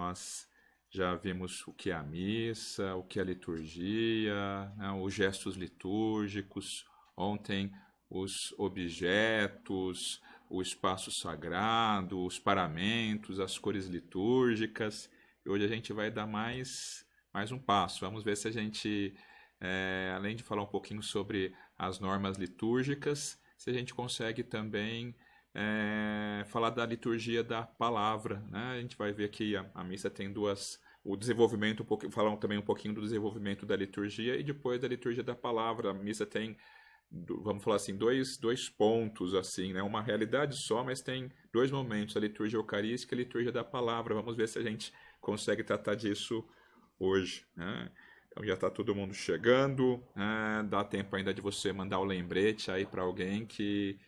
nós já vimos o que é a missa, o que é a liturgia, né, os gestos litúrgicos. Ontem, os objetos, o espaço sagrado, os paramentos, as cores litúrgicas. E hoje a gente vai dar mais um passo. Vamos ver se a gente, além de falar um pouquinho sobre as normas litúrgicas, se a gente consegue também falar da liturgia da palavra, né? A gente vai ver que a missa tem o desenvolvimento, falar também um pouquinho do desenvolvimento da liturgia e depois da liturgia da palavra. A missa tem, vamos falar assim, dois pontos, assim, né? Uma realidade só, mas tem dois momentos, a liturgia eucarística e a liturgia da palavra. Vamos ver se a gente consegue tratar disso hoje, né? Então já está todo mundo chegando, né? Dá tempo ainda de você mandar o lembrete aí para alguém que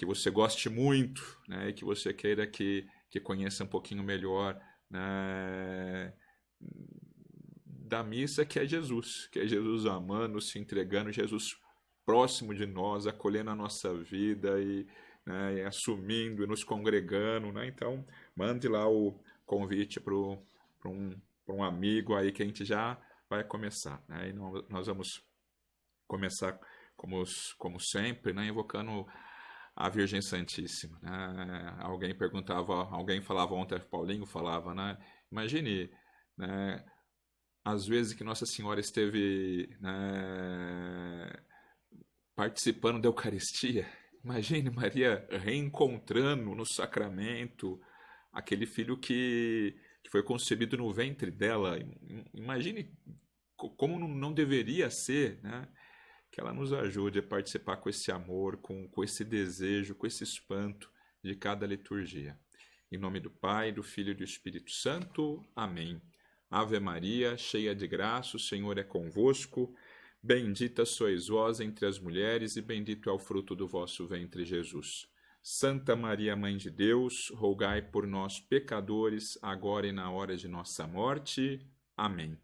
você goste muito, né, e que você queira que conheça um pouquinho melhor, né, da missa, que é Jesus amando, se entregando, Jesus próximo de nós, acolhendo a nossa vida e, né, e assumindo e nos congregando, né? Então, mande lá o convite para um amigo aí que a gente já vai começar, né? E nós vamos começar, como sempre, né, invocando a Virgem Santíssima, né? Alguém falava ontem, Paulinho falava, né? Imagine, né, as vezes que Nossa Senhora esteve, né, participando da Eucaristia. Imagine Maria reencontrando no sacramento aquele filho que foi concebido no ventre dela. Imagine como não deveria ser, né? Que ela nos ajude a participar com esse amor, com esse desejo, com esse espanto de cada liturgia. Em nome do Pai, do Filho e do Espírito Santo. Amém. Ave Maria, cheia de graça, o Senhor é convosco. Bendita sois vós entre as mulheres e bendito é o fruto do vosso ventre, Jesus. Santa Maria, Mãe de Deus, rogai por nós, pecadores, agora e na hora de nossa morte. Amém.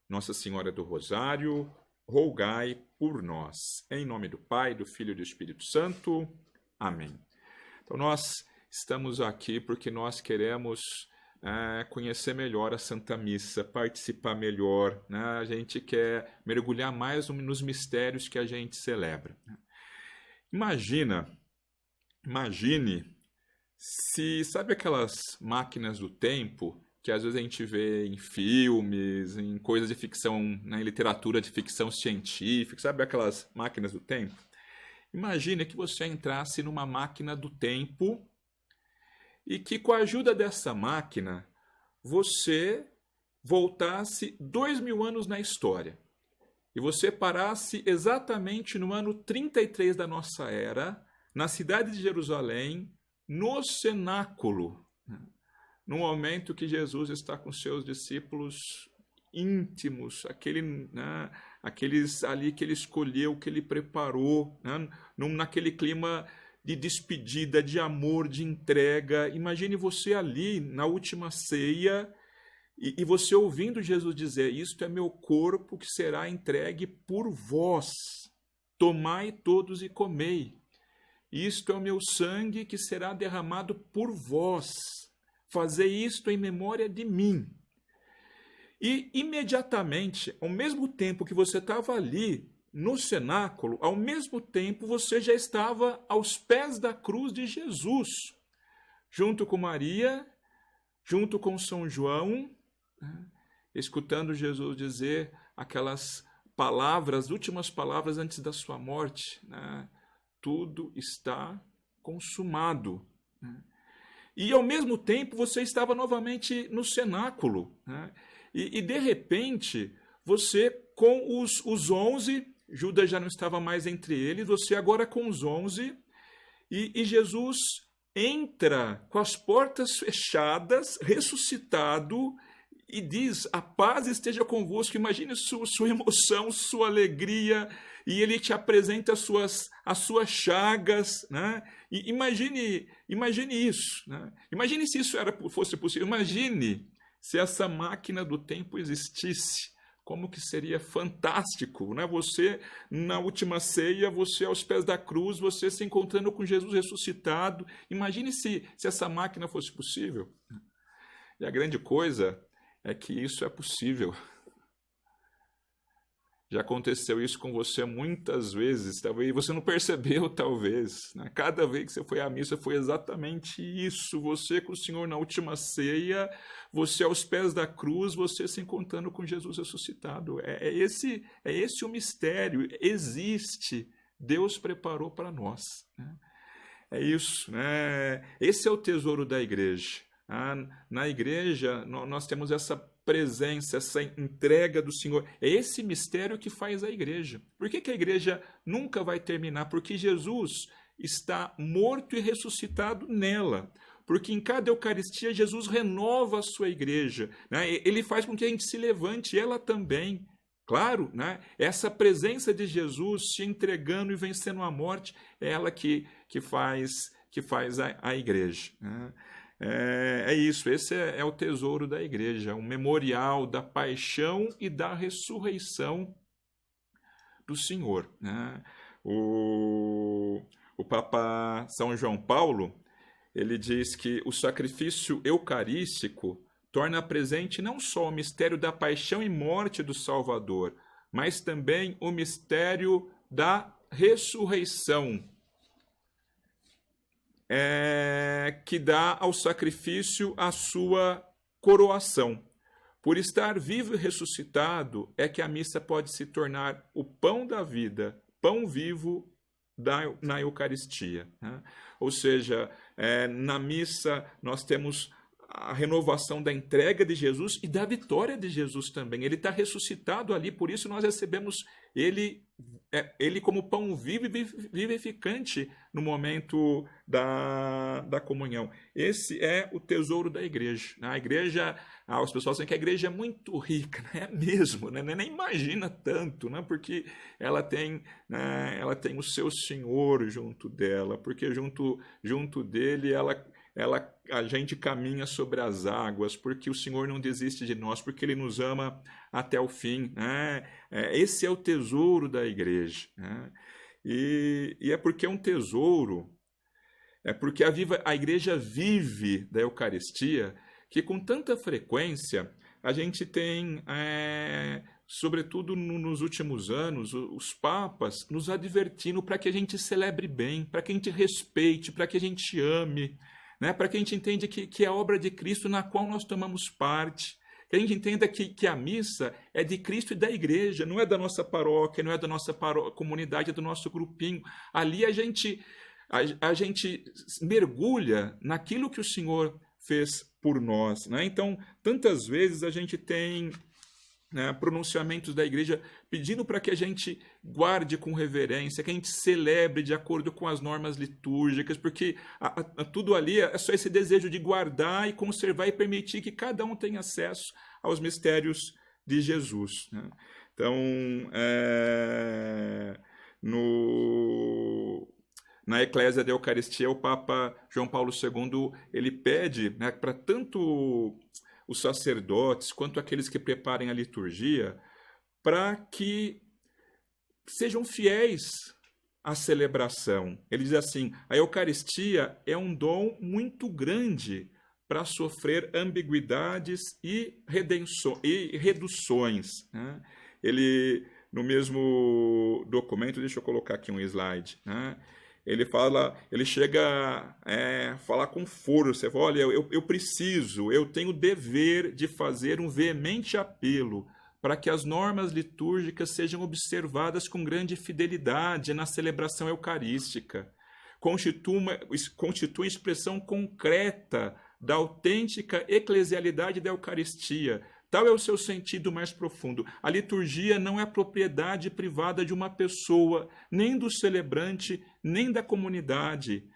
Nossa Senhora do Rosário, rogai por nós. Em nome do Pai, do Filho e do Espírito Santo. Amém. Então, nós estamos aqui porque nós queremos conhecer melhor a Santa Missa, participar melhor, né? A gente quer mergulhar mais nos mistérios que a gente celebra. Imagine se, sabe aquelas máquinas do tempo que às vezes a gente vê em filmes, em coisas de ficção, né, em literatura de ficção científica, sabe aquelas máquinas do tempo? Imagine que você entrasse numa máquina do tempo e que com a ajuda dessa máquina você voltasse 2000 anos na história. E você parasse exatamente no ano 33 da nossa era, na cidade de Jerusalém, no cenáculo, no momento que Jesus está com seus discípulos íntimos, aqueles ali que ele escolheu, que ele preparou, né? Naquele clima de despedida, de amor, de entrega. Imagine você ali na última ceia e você ouvindo Jesus dizer: isto é meu corpo que será entregue por vós, tomai todos e comei. Isto é o meu sangue que será derramado por vós. Fazer isto em memória de mim. E imediatamente, ao mesmo tempo que você estava ali no cenáculo, ao mesmo tempo você já estava aos pés da cruz de Jesus, junto com Maria, junto com São João, né, escutando Jesus dizer aquelas palavras, últimas palavras antes da sua morte, né? Tudo está consumado, né? E, ao mesmo tempo, você estava novamente no cenáculo, né? E de repente, você com os 11, Judas já não estava mais entre eles, você agora com os 11, e Jesus entra com as portas fechadas, ressuscitado, e diz: a paz esteja convosco. Imagine sua emoção, sua alegria, e ele te apresenta as suas chagas, né? E imagine isso, né? Imagine se isso fosse possível. Imagine se essa máquina do tempo existisse. Como que seria fantástico, né? Você, na última ceia, você aos pés da cruz, você se encontrando com Jesus ressuscitado. Imagine se essa máquina fosse possível. E a grande coisa é que isso é possível. Já aconteceu isso com você muitas vezes, talvez você não percebeu, talvez, né? Cada vez que você foi à missa foi exatamente isso. Você com o Senhor na última ceia, você aos pés da cruz, você se encontrando com Jesus ressuscitado. É esse o mistério. Existe. Deus preparou para nós, né? É isso, né? Esse é o tesouro da igreja. Na igreja, nós temos essa presença, essa entrega do Senhor. É esse mistério que faz a igreja. Por que a igreja nunca vai terminar? Porque Jesus está morto e ressuscitado nela. Porque em cada Eucaristia, Jesus renova a sua igreja, né? Ele faz com que a gente se levante, ela também. Claro, né? Essa presença de Jesus se entregando e vencendo a morte, é ela que faz a igreja, né? É isso, esse é o tesouro da igreja, um memorial da paixão e da ressurreição do Senhor, né? O Papa São João Paulo, ele diz que o sacrifício eucarístico torna presente não só o mistério da paixão e morte do Salvador, mas também o mistério da ressurreição, que dá ao sacrifício a sua coroação. Por estar vivo e ressuscitado, é que a missa pode se tornar o pão da vida, pão vivo na Eucaristia, né? Ou seja, na missa nós temos a renovação da entrega de Jesus e da vitória de Jesus também. Ele está ressuscitado ali, por isso nós recebemos ele como pão vivo e vivificante no momento da comunhão. Esse é o tesouro da igreja. A igreja, os pessoal dizem que a igreja é muito rica, né? É mesmo, né? Nem imagina tanto, né? Porque ela tem o seu Senhor junto dela, porque junto dele a gente caminha sobre as águas, porque o Senhor não desiste de nós, porque Ele nos ama até o fim, né? Esse é o tesouro da igreja, né? E é porque é um tesouro, é porque a igreja vive da Eucaristia, que com tanta frequência a gente tem, sobretudo nos últimos anos, os papas nos advertindo para que a gente celebre bem, para que a gente respeite, para que a gente ame, né? Para que a gente entenda que é a obra de Cristo na qual nós tomamos parte, que a gente entenda que a missa é de Cristo e da igreja, não é da nossa paróquia, não é da nossa comunidade, é do nosso grupinho. Ali a gente mergulha naquilo que o Senhor fez por nós, né? Então, tantas vezes a gente tem, né, pronunciamentos da igreja pedindo para que a gente guarde com reverência, que a gente celebre de acordo com as normas litúrgicas, porque tudo ali é só esse desejo de guardar e conservar e permitir que cada um tenha acesso aos mistérios de Jesus, né? Então, na Eclésia da Eucaristia, o Papa João Paulo II, ele pede, né, para tanto os sacerdotes quanto aqueles que preparem a liturgia, para que sejam fiéis à celebração. Ele diz assim: a Eucaristia é um dom muito grande para sofrer ambiguidades e reduções, né? Ele, no mesmo documento, deixa eu colocar aqui um slide, né? Ele chega a falar com força, fala, olha, eu tenho o dever de fazer um veemente apelo para que as normas litúrgicas sejam observadas com grande fidelidade na celebração eucarística. Constitui expressão concreta da autêntica eclesialidade da Eucaristia. Tal é o seu sentido mais profundo. A liturgia não é propriedade privada de uma pessoa, nem do celebrante, nem da comunidade,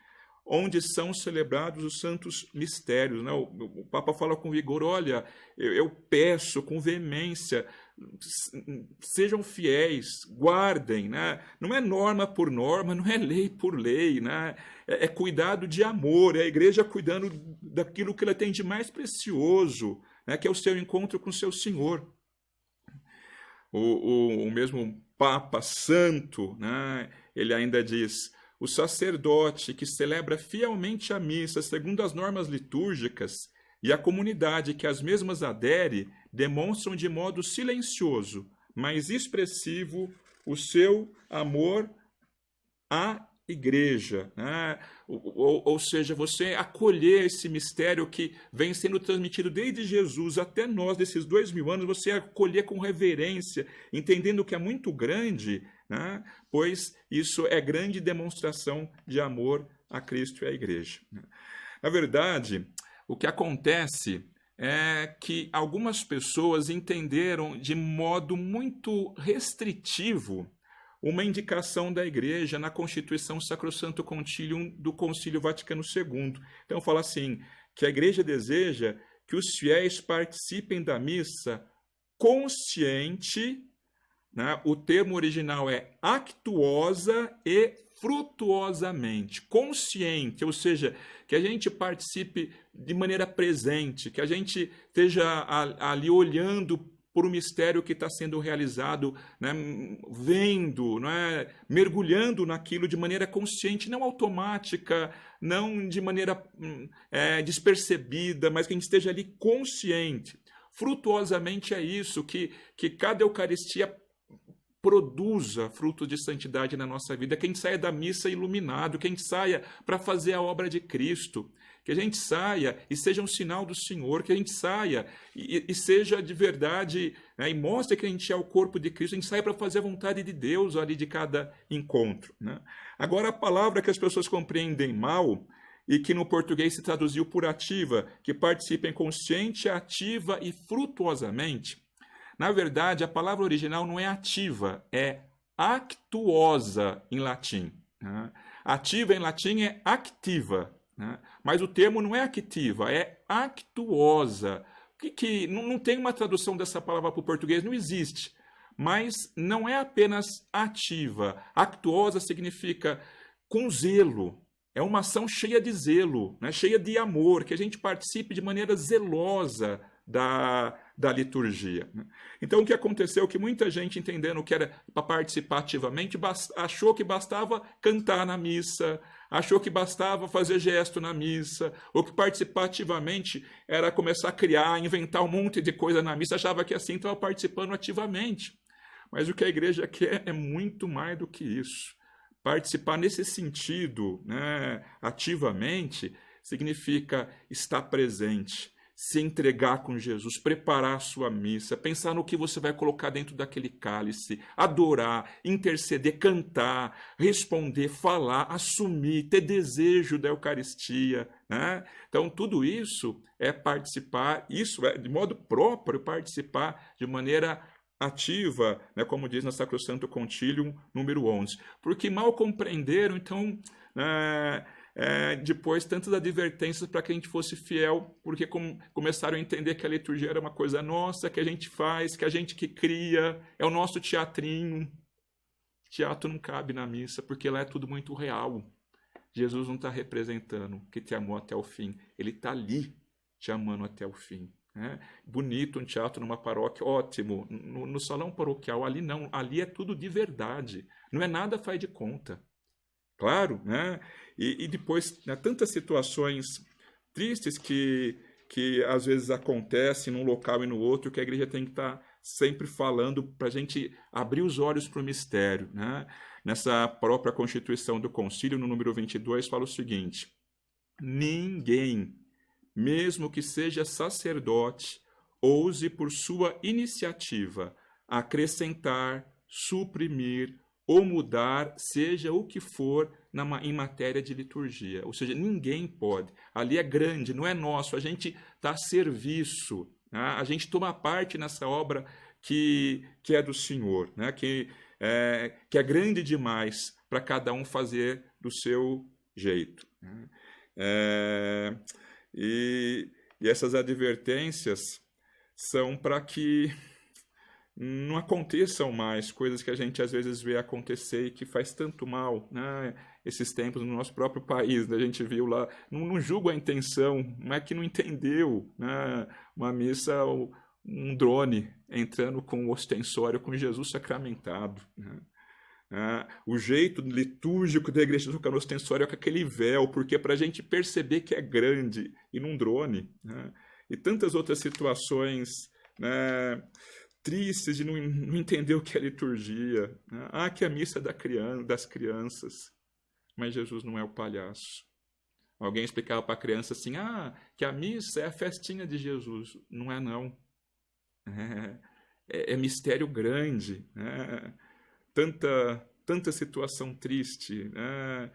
onde são celebrados os santos mistérios, né? O Papa fala com vigor, olha, eu peço com veemência, sejam fiéis, guardem, né? Não é norma por norma, não é lei por lei, né? É cuidado de amor, é a igreja cuidando daquilo que ela tem de mais precioso, né? Que é o seu encontro com o seu Senhor. O mesmo Papa Santo, né? Ele ainda diz: o sacerdote que celebra fielmente a missa segundo as normas litúrgicas e a comunidade que às mesmas adere demonstram de modo silencioso, mas expressivo, o seu amor à igreja, né? Ou seja, você acolher esse mistério que vem sendo transmitido desde Jesus até nós, desses 2000 anos, você acolher com reverência, entendendo que é muito grande, né? Pois isso é grande demonstração de amor a Cristo e à igreja. Na verdade, o que acontece é que algumas pessoas entenderam de modo muito restritivo uma indicação da Igreja na Constituição Sacrosanto Concilium do Concílio Vaticano II. Então, fala assim, que a Igreja deseja que os fiéis participem da missa consciente, né? O termo original é actuosa e frutuosamente, consciente, ou seja, que a gente participe de maneira presente, que a gente esteja ali olhando por um mistério que está sendo realizado, né, vendo, né, mergulhando naquilo de maneira consciente, não automática, não de maneira despercebida, mas que a gente esteja ali consciente. Frutuosamente é isso, que cada Eucaristia produza frutos de santidade na nossa vida, que a gente saia da missa iluminado, que a gente saia para fazer a obra de Cristo, que a gente saia e seja um sinal do Senhor, que a gente saia e seja de verdade, né, e mostre que a gente é o corpo de Cristo, a gente saia para fazer a vontade de Deus ali de cada encontro, né? Agora, a palavra que as pessoas compreendem mal e que no português se traduziu por ativa, que participem consciente, ativa e frutuosamente. Na verdade, a palavra original não é ativa, é actuosa em latim, né? Ativa em latim é activa, né? Mas o termo não é activa, é actuosa. Que não tem uma tradução dessa palavra para o português, não existe. Mas não é apenas ativa. Actuosa significa com zelo. É uma ação cheia de zelo, né? Cheia de amor, que a gente participe de maneira zelosa da liturgia. Então, o que aconteceu é que muita gente, entendendo que era para participar ativamente, achou que bastava cantar na missa, achou que bastava fazer gesto na missa, ou que participar ativamente era começar a criar, inventar um monte de coisa na missa, achava que assim estava participando ativamente. Mas o que a igreja quer é muito mais do que isso. Participar nesse sentido, né, ativamente, significa estar presente, se entregar com Jesus, preparar a sua missa, pensar no que você vai colocar dentro daquele cálice, adorar, interceder, cantar, responder, falar, assumir, ter desejo da Eucaristia, né? Então, tudo isso é participar, isso é de modo próprio participar de maneira ativa, né, como diz na Sacrosanto Concilium número 11. Porque mal compreenderam, então, depois tantas advertências para que a gente fosse fiel, porque começaram a entender que a liturgia era uma coisa nossa, que a gente faz, que a gente que cria, é o nosso teatrinho. Teatro não cabe na missa, porque lá é tudo muito real. Jesus não está representando que te amou até o fim, ele está ali te amando até o fim. Né? Bonito um teatro numa paróquia, ótimo. No salão paroquial, ali não, ali é tudo de verdade, não é nada faz de conta. Claro, né? E depois, né, tantas situações tristes que às vezes acontecem num local e no outro, que a igreja tem que estar sempre falando para a gente abrir os olhos para o mistério, né? Nessa própria Constituição do Concílio, no número 22, fala o seguinte: ninguém, mesmo que seja sacerdote, ouse por sua iniciativa acrescentar, suprimir ou mudar, seja o que for, em matéria de liturgia. Ou seja, ninguém pode. Ali é grande, não é nosso. A gente está a serviço, né? A gente toma parte nessa obra que é do Senhor, né? Que é grande demais para cada um fazer do seu jeito, né? E essas advertências são para que não aconteçam mais coisas que a gente às vezes vê acontecer e que faz tanto mal, né? Esses tempos no nosso próprio país, né? A gente viu lá, não julgo a intenção, não é que não entendeu, né? Uma missa, um drone entrando com o ostensório com Jesus sacramentado, né? O jeito litúrgico da igreja tocar no ostensório é com aquele véu, porque para a gente perceber que é grande e num drone, né? e tantas outras situações, né, tristes de não entender o que é liturgia. Né? Que a missa das crianças, mas Jesus não é o palhaço. Alguém explicava para a criança assim, que a missa é a festinha de Jesus. Não é, não. É mistério grande, né? Tanta situação triste, né?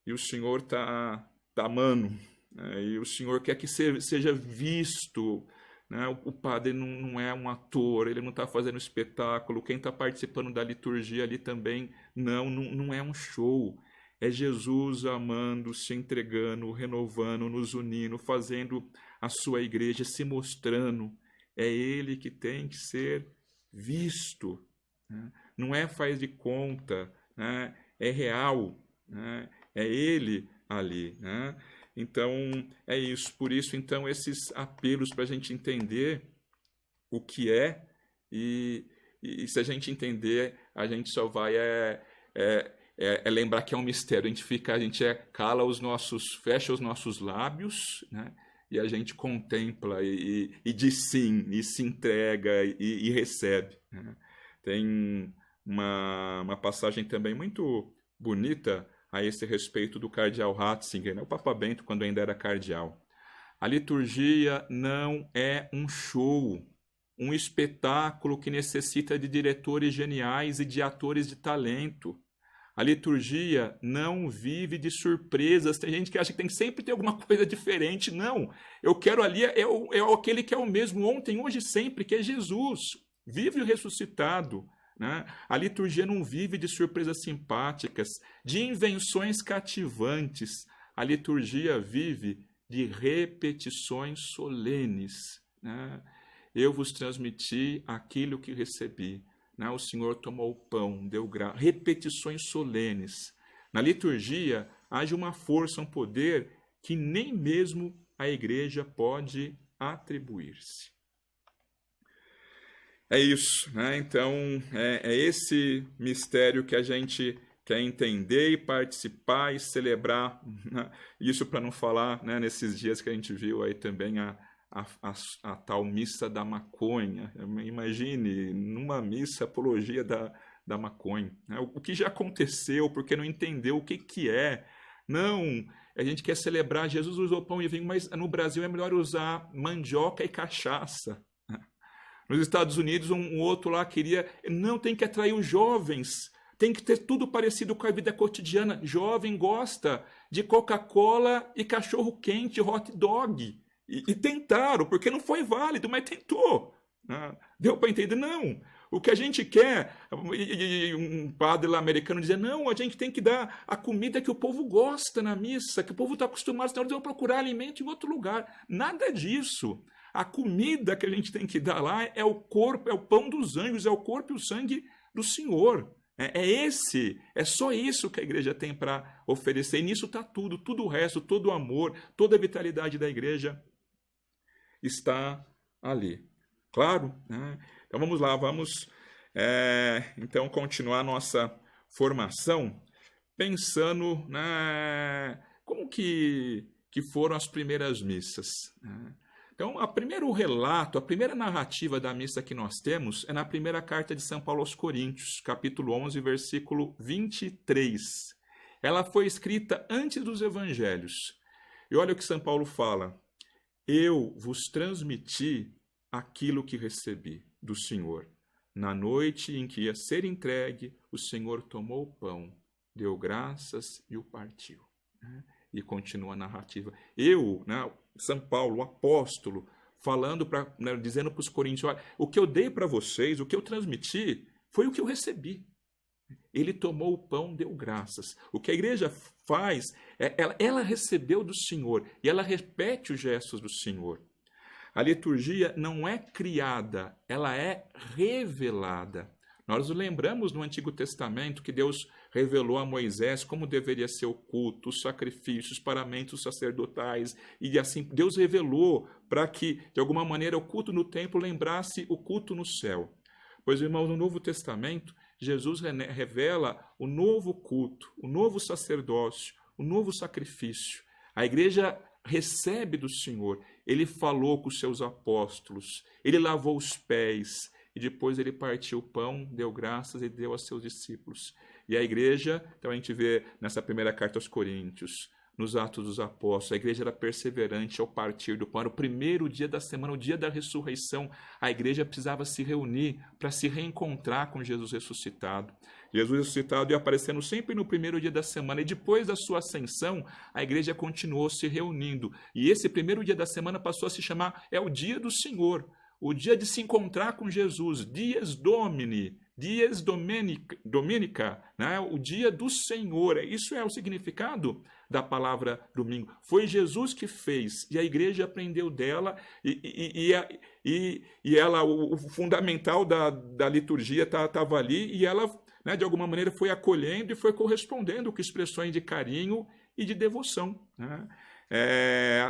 E o Senhor está amando, né? E o Senhor quer que seja visto, né? O padre não é um ator, ele não está fazendo espetáculo, quem está participando da liturgia ali também não é um show. É Jesus amando, se entregando, renovando, nos unindo, fazendo a sua igreja, se mostrando. É Ele que tem que ser visto. Né? Não é faz de conta, né? É real. Né? É Ele ali. Né? Então, é isso. Por isso, então, esses apelos para a gente entender o que é, e se a gente entender, a gente só vai lembrar que é um mistério. A gente cala os nossos, fecha os nossos lábios, né? E a gente contempla e diz sim, e se entrega e recebe. Né? Tem uma passagem também muito bonita a esse respeito do cardeal Ratzinger, né? O Papa Bento, quando ainda era cardeal. A liturgia não é um show, um espetáculo que necessita de diretores geniais e de atores de talento. A liturgia não vive de surpresas. Tem gente que acha que tem que sempre ter alguma coisa diferente. Não, eu quero ali, é aquele que é o mesmo ontem, hoje e sempre, que é Jesus, vivo e ressuscitado. Né? A liturgia não vive de surpresas simpáticas, de invenções cativantes. A liturgia vive de repetições solenes. Né? Eu vos transmiti aquilo que recebi. Né? O Senhor tomou o pão, deu graça. Repetições solenes. Na liturgia, age uma força, um poder que nem mesmo a igreja pode atribuir-se. É isso, né? Então, é esse mistério que a gente quer entender e participar e celebrar, né? Isso para não falar, né, nesses dias que a gente viu aí também a tal missa da maconha. Imagine, numa missa, apologia da maconha. Né? O que já aconteceu, porque não entendeu o que é. Não, a gente quer celebrar, Jesus usou pão e vinho, mas no Brasil é melhor usar mandioca e cachaça. Nos Estados Unidos, um outro lá queria, não, tem que atrair os jovens, tem que ter tudo parecido com a vida cotidiana. Jovem gosta de Coca-Cola e cachorro-quente, hot dog. E tentaram, porque não foi válido, mas tentou. Deu para entender? Não. O que a gente quer, um padre lá americano dizia, não, a gente tem que dar a comida que o povo gosta na missa, que o povo está acostumado, senão eles vão procurar alimento em outro lugar. Nada disso. A comida que a gente tem que dar lá é o corpo, é o pão dos anjos, é o corpo e o sangue do Senhor. É só isso que a igreja tem para oferecer. E nisso está tudo o resto, todo o amor, toda a vitalidade da igreja está ali. Claro, né? Então vamos lá, vamos então continuar nossa formação pensando como que foram as primeiras missas. Né? Então, o primeiro relato, a primeira narrativa da missa que nós temos é na primeira carta de São Paulo aos Coríntios, capítulo 11, versículo 23. Ela foi escrita antes dos evangelhos. E olha o que São Paulo fala. Eu vos transmiti aquilo que recebi do Senhor. Na noite em que ia ser entregue, o Senhor tomou o pão, deu graças e o partiu. E continua a narrativa. São Paulo, o apóstolo, falando, dizendo para os coríntios, olha, o que eu dei para vocês, o que eu transmiti, foi o que eu recebi. Ele tomou o pão, deu graças. O que a igreja faz, ela recebeu do Senhor e ela repete os gestos do Senhor. A liturgia não é criada, ela é revelada. Nós lembramos no Antigo Testamento que Deus revelou a Moisés como deveria ser o culto, os sacrifícios, os paramentos sacerdotais, e assim Deus revelou para que, de alguma maneira, o culto no templo lembrasse o culto no céu. Pois, irmãos, no Novo Testamento, Jesus revela o novo culto, o novo sacerdócio, o novo sacrifício. A igreja recebe do Senhor. Ele falou com os seus apóstolos, ele lavou os pés, e depois ele partiu o pão, deu graças e deu a seus discípulos. E a igreja, então a gente vê nessa primeira carta aos Coríntios, nos Atos dos Apóstolos, a igreja era perseverante ao partir do pão. Era o primeiro dia da semana, o dia da ressurreição. A igreja precisava se reunir para se reencontrar com Jesus ressuscitado. Jesus ressuscitado ia aparecendo sempre no primeiro dia da semana. E depois da sua ascensão, a igreja continuou se reunindo. E esse primeiro dia da semana passou a se chamar, o dia do Senhor. O dia de se encontrar com Jesus. Dies Domini. Dies Dominica, né? O dia do Senhor. Isso é o significado da palavra domingo. Foi Jesus que fez, e a igreja aprendeu dela, e ela, o fundamental da liturgia estava ali, e ela, né, de alguma maneira, foi acolhendo e foi correspondendo com expressões de carinho e de devoção. Né?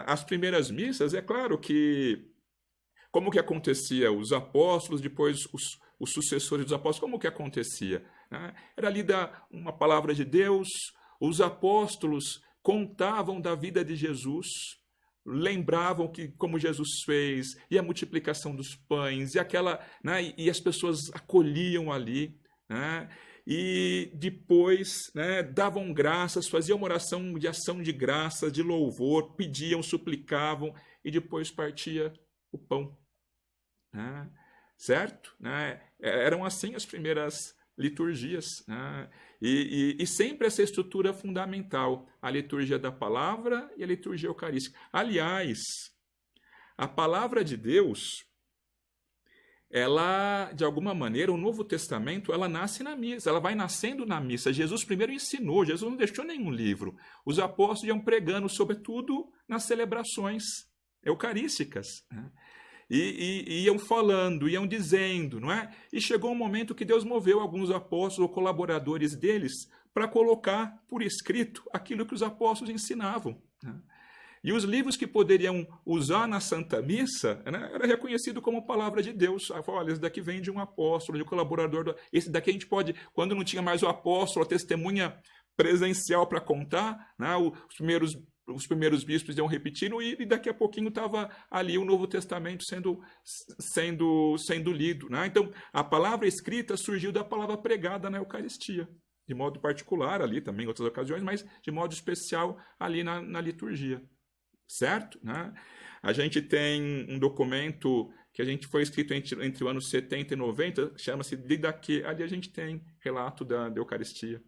As primeiras missas, é claro que, como que acontecia? Os apóstolos, depois os sucessores dos apóstolos, como que acontecia? Né? Era lida uma palavra de Deus, os apóstolos contavam da vida de Jesus, lembravam que como Jesus fez, e a multiplicação dos pães, e aquela, né, e as pessoas acolhiam ali, né? E depois, né, davam graças, faziam uma oração de ação de graça, de louvor, pediam, suplicavam, e depois partia o pão. Né? Certo? Né? Eram assim as primeiras liturgias. Né? E sempre essa estrutura fundamental, a liturgia da palavra e a liturgia eucarística. Aliás, a palavra de Deus, ela, de alguma maneira, o Novo Testamento, ela nasce na missa, ela vai nascendo na missa. Jesus primeiro ensinou, Jesus não deixou nenhum livro. Os apóstolos iam pregando, sobretudo, nas celebrações eucarísticas. Né? E iam falando, iam dizendo, não é? E chegou um momento que Deus moveu alguns apóstolos ou colaboradores deles para colocar por escrito aquilo que os apóstolos ensinavam. Né? E os livros que poderiam usar na Santa Missa, né, era reconhecido como palavra de Deus. Olha, esse daqui vem de um apóstolo, de um colaborador. Esse daqui a gente pode, quando não tinha mais o apóstolo, a testemunha presencial para contar, né, os primeiros bispos iam repetindo, e daqui a pouquinho estava ali o Novo Testamento sendo lido. Né? Então, a palavra escrita surgiu da palavra pregada na Eucaristia, de modo particular ali também, em outras ocasiões, mas de modo especial ali na liturgia. Certo? Né? A gente tem um documento que a gente foi escrito entre o ano 70 e 90, chama-se Didaquê. Ali a gente tem relato da Eucaristia.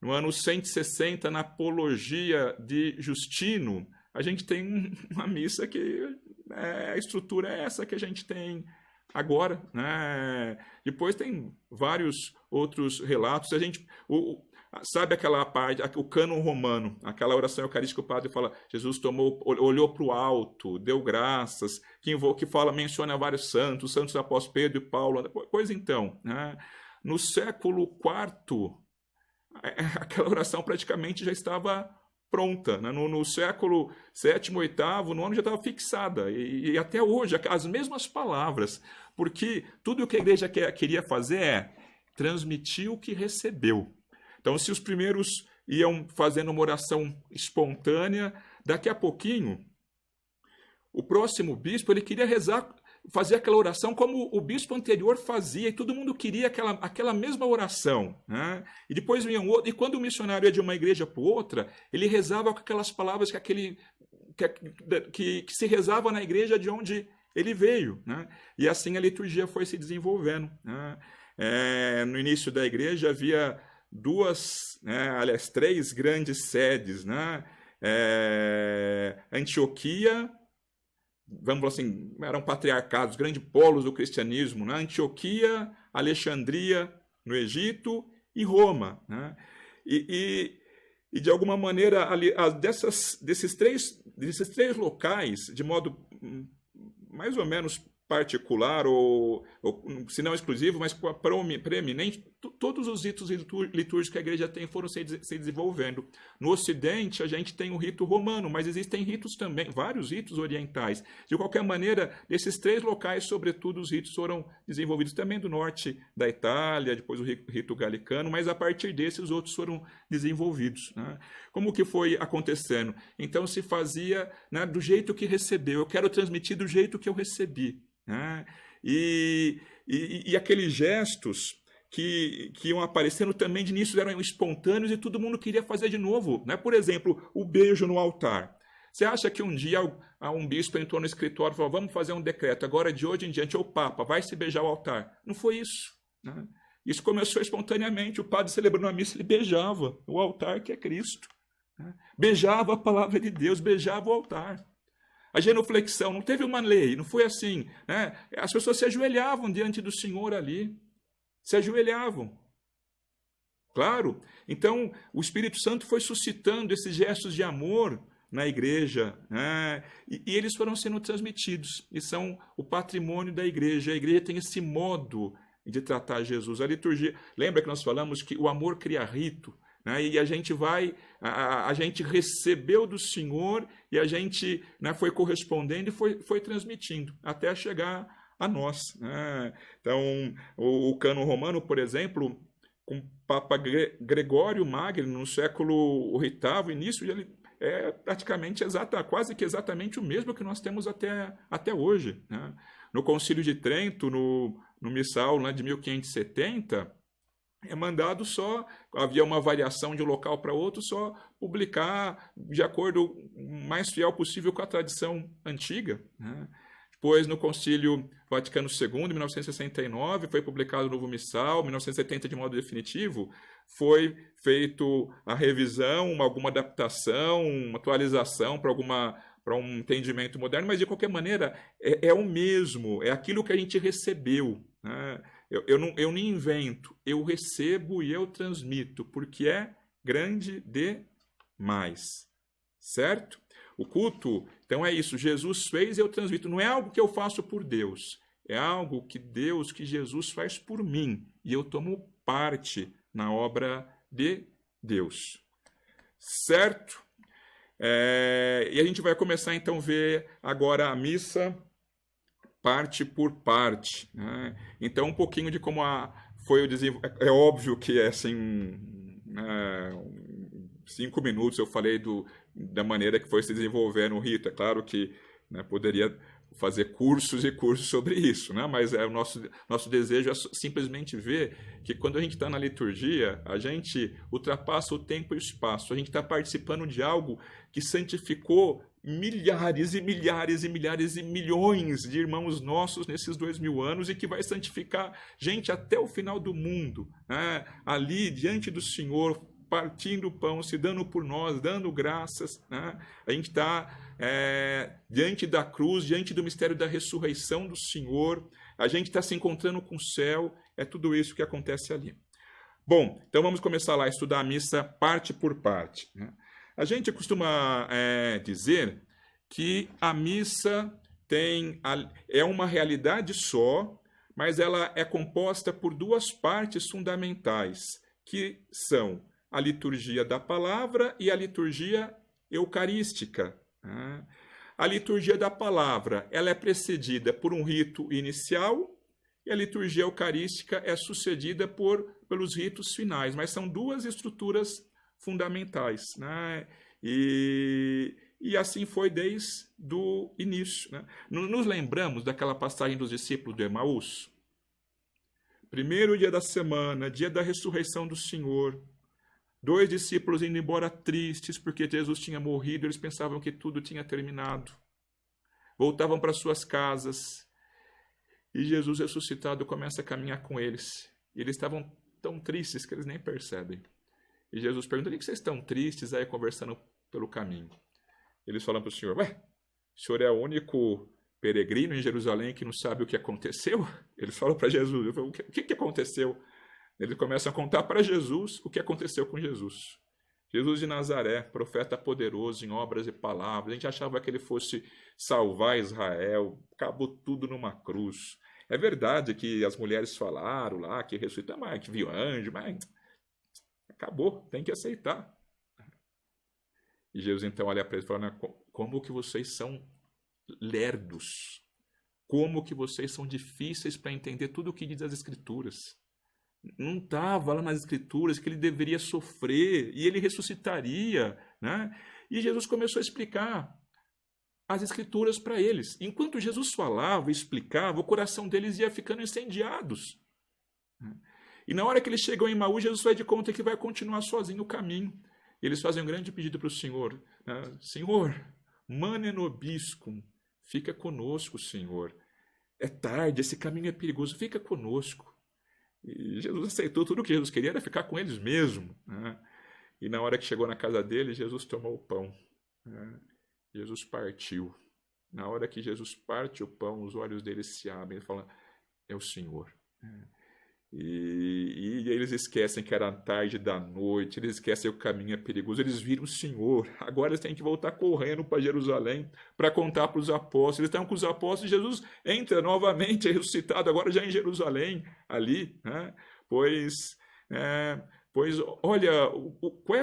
No ano 160, na Apologia de Justino, a gente tem uma missa que a estrutura é essa que a gente tem agora. Né? Depois tem vários outros relatos. Sabe aquela parte, o cânon romano, aquela oração eucarística que o padre fala, Jesus olhou para o alto, deu graças, que menciona vários santos, santos apóstolos Pedro e Paulo. Pois então, né? No século IV, aquela oração praticamente já estava pronta. Né? No século VII, VIII, no ano já estava fixada. E até hoje, as mesmas palavras. Porque tudo o que a igreja queria fazer é transmitir o que recebeu. Então, se os primeiros iam fazendo uma oração espontânea, daqui a pouquinho, o próximo bispo ele queria rezar, fazer aquela oração como o bispo anterior fazia, e todo mundo queria aquela mesma oração. Né? E depois vinha um outro, e quando o missionário ia de uma igreja para outra, ele rezava com aquelas palavras que se rezava na igreja de onde ele veio. Né? E assim a liturgia foi se desenvolvendo. Né? No início da igreja havia três grandes sedes. Né? Antioquia, vamos falar assim, eram patriarcados, grandes polos do cristianismo, né? Antioquia, Alexandria, no Egito, e Roma. Né? E de alguma maneira, desses três locais, de modo mais ou menos particular, ou se não exclusivo, mas preeminente, todos os ritos litúrgicos que a igreja tem foram se desenvolvendo. No Ocidente, a gente tem o rito romano, mas existem ritos também, vários ritos orientais. De qualquer maneira, desses 3 locais, sobretudo, os ritos foram desenvolvidos também do norte da Itália, depois o rito galicano, mas a partir desses, os outros foram desenvolvidos. Né? Como que foi acontecendo? Então, se fazia, né, do jeito que recebeu. Eu quero transmitir do jeito que eu recebi. Né? E aqueles gestos que iam aparecendo também de início eram espontâneos e todo mundo queria fazer de novo. Né? Por exemplo, o beijo no altar. Você acha que um dia um bispo entrou no escritório e falou, vamos fazer um decreto, agora de hoje em diante o Papa vai se beijar o altar? Não foi isso. Né? Isso começou espontaneamente. O padre celebrando a missa, ele beijava o altar que é Cristo. Né? Beijava a palavra de Deus, beijava o altar. A genuflexão não teve uma lei, não foi assim. Né? As pessoas se ajoelhavam diante do Senhor ali. Se ajoelhavam. Claro. Então, o Espírito Santo foi suscitando esses gestos de amor na igreja, né? E eles foram sendo transmitidos. E são o patrimônio da igreja. A igreja tem esse modo de tratar Jesus. A liturgia... Lembra que nós falamos que o amor cria rito? Né? E a gente a gente recebeu do Senhor e a gente, né, foi correspondendo e foi transmitindo até chegar a nós. Né? Então, o cânon romano, por exemplo, com o Papa Gregório Magno, no século VIII, início, ele é praticamente quase que exatamente o mesmo que nós temos até hoje. Né? No Concílio de Trento, no missal, né, de 1570, é mandado só, havia uma variação de um local para outro, só publicar de acordo mais fiel possível com a tradição antiga. Né? Depois, no Concílio Vaticano II, em 1969, foi publicado o novo missal, em 1970, de modo definitivo, foi feito a revisão, alguma adaptação, uma atualização para um entendimento moderno, mas de qualquer maneira é o mesmo, é aquilo que a gente recebeu. Né? Eu não invento, eu recebo e eu transmito, porque é grande demais. Certo? O culto, então é isso, Jesus fez e eu transmito. Não é algo que eu faço por Deus, é algo que Jesus faz por mim, e eu tomo parte na obra de Deus. Certo? E a gente vai começar então a ver agora a missa parte por parte. Né? Então, um pouquinho de como foi o desenvolvimento. É óbvio que é assim, 5 minutos eu falei da maneira que foi se desenvolvendo o rito. É claro que, né, poderia fazer cursos e cursos sobre isso, né? Mas o nosso desejo é simplesmente ver que quando a gente está na liturgia, a gente ultrapassa o tempo e o espaço. A gente está participando de algo que santificou milhares e milhares e milhares e milhões de irmãos nossos nesses 2000 anos e que vai santificar gente até o final do mundo, né? Ali diante do Senhor, partindo o pão, se dando por nós, dando graças. Né? A gente está diante da cruz, diante do mistério da ressurreição do Senhor, a gente está se encontrando com o céu, é tudo isso que acontece ali. Bom, então vamos começar lá a estudar a missa parte por parte. Né? A gente costuma dizer que a missa é uma realidade só, mas ela é composta por 2 partes fundamentais, que são a liturgia da palavra e a liturgia eucarística. A liturgia da palavra ela é precedida por um rito inicial e a liturgia eucarística é sucedida pelos ritos finais, mas são 2 estruturas fundamentais. Né? E assim foi desde o início. Né? Nos lembramos daquela passagem dos discípulos de Emaús? Primeiro dia da semana, dia da ressurreição do Senhor, 2 discípulos indo embora tristes porque Jesus tinha morrido, eles pensavam que tudo tinha terminado. Voltavam para suas casas e Jesus ressuscitado começa a caminhar com eles. E eles estavam tão tristes que eles nem percebem. E Jesus pergunta: por que vocês estão tristes aí conversando pelo caminho? Eles falam para o Senhor: o Senhor é o único peregrino em Jerusalém que não sabe o que aconteceu? Eles falam para Jesus: o que aconteceu? Eles começam a contar para Jesus o que aconteceu com Jesus. Jesus de Nazaré, profeta poderoso em obras e palavras. A gente achava que ele fosse salvar Israel. Acabou tudo numa cruz. É verdade que as mulheres falaram lá que ressuscitou, mas que viu anjo, mas acabou, tem que aceitar. E Jesus então olha para eles e fala, como que vocês são lerdos, como que vocês são difíceis para entender tudo o que diz as Escrituras. Não estava lá nas Escrituras que ele deveria sofrer e ele ressuscitaria, né? E Jesus começou a explicar as Escrituras para eles. Enquanto Jesus falava e explicava, o coração deles ia ficando incendiados. E na hora que eles chegam em Emaús, Jesus faz de conta que vai continuar sozinho o caminho. E eles fazem um grande pedido para o Senhor, né? Senhor, mane nobiscum, fica conosco, Senhor. É tarde, esse caminho é perigoso, fica conosco. E Jesus aceitou, tudo o que Jesus queria era ficar com eles mesmo, né? E na hora que chegou na casa dele, Jesus tomou o pão, né? Jesus partiu. Na hora que Jesus parte o pão, os olhos dele se abrem e falam, é o Senhor. E eles esquecem que era tarde da noite, eles esquecem que o caminho é perigoso, eles viram o Senhor. Agora eles têm que voltar correndo para Jerusalém para contar para os apóstolos. Eles estão com os apóstolos, Jesus entra novamente, é ressuscitado, agora já em Jerusalém, ali, né? Pois olha, com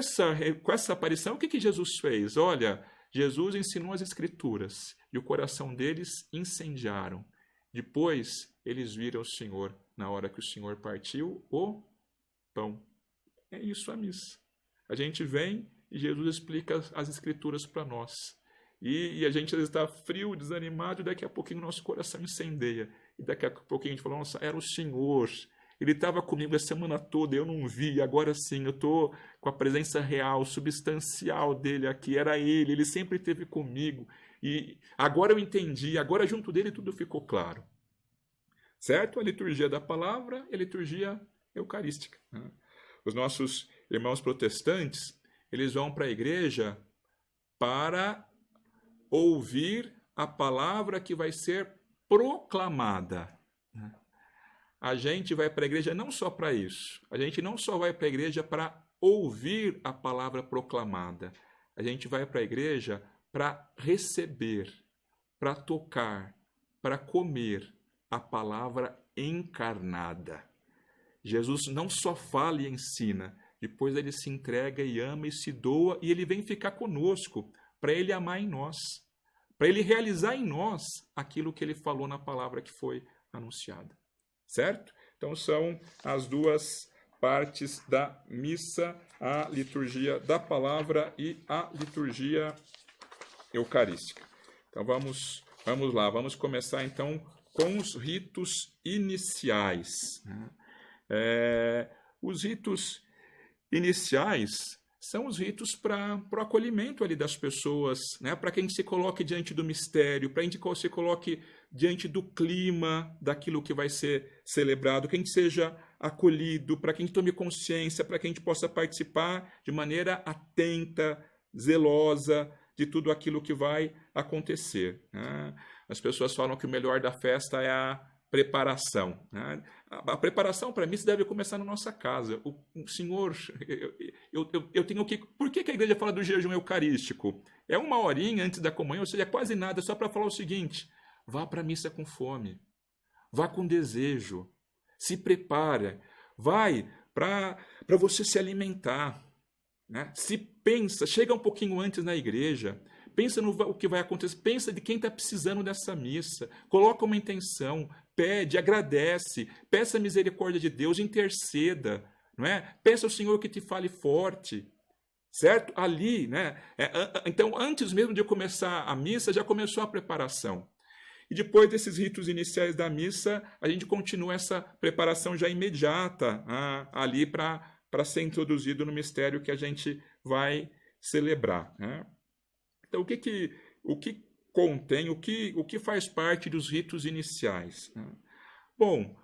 essa aparição, o que Jesus fez? Olha, Jesus ensinou as Escrituras e o coração deles incendiaram. Depois eles viram o Senhor na hora que o Senhor partiu o pão. É isso a missa. A gente vem e Jesus explica as Escrituras para nós. E a gente às vezes está frio, desanimado, e daqui a pouquinho o nosso coração incendeia. E daqui a pouquinho a gente fala, nossa, era o Senhor. Ele estava comigo a semana toda, eu não vi, agora sim, eu estou com a presença real, substancial dele aqui, era ele sempre esteve comigo. E agora eu entendi, agora junto dele tudo ficou claro. Certo? A liturgia da palavra e a liturgia eucarística, né? Os nossos irmãos protestantes, eles vão para a igreja para ouvir a palavra que vai ser proclamada. A gente vai para a igreja não só para isso. A gente não só vai para a igreja para ouvir a palavra proclamada. A gente vai para a igreja para receber, para tocar, para comer a palavra encarnada. Jesus não só fala e ensina, depois ele se entrega e ama e se doa, e ele vem ficar conosco, para ele amar em nós, para ele realizar em nós aquilo que ele falou na palavra que foi anunciada. Certo? Então são as duas partes da missa, a liturgia da palavra e a liturgia eucarística. Então vamos lá, vamos começar então com os ritos iniciais. Os ritos iniciais são os ritos para o acolhimento ali das pessoas, né? Para que a gente se coloque diante do mistério, para que a gente se coloque diante do clima daquilo que vai ser celebrado, que a gente seja acolhido, para que a gente tome consciência, para que a gente possa participar de maneira atenta, zelosa de tudo aquilo que vai acontecer, né? As pessoas falam que o melhor da festa é a preparação, né? A preparação para mim deve começar na nossa casa. O Senhor, eu tenho que... Por que a igreja fala do jejum eucarístico? É 1 horinha antes da comunhão, ou seja, é quase nada, só para falar o seguinte: vá para a missa com fome, vá com desejo, se prepara, vai para você se alimentar, né? Se pensa, chega um pouquinho antes na igreja, pensa no o que vai acontecer, pensa de quem está precisando dessa missa, coloca uma intenção, pede, agradece, peça a misericórdia de Deus, interceda, não é? Peça ao Senhor que te fale forte, certo? Ali, né? Então, antes mesmo de começar a missa, já começou a preparação. E depois desses ritos iniciais da missa, a gente continua essa preparação já imediata, ali para ser introduzido no mistério que a gente vai celebrar, né? Então, o que contém, o que faz parte dos ritos iniciais, né? Bom,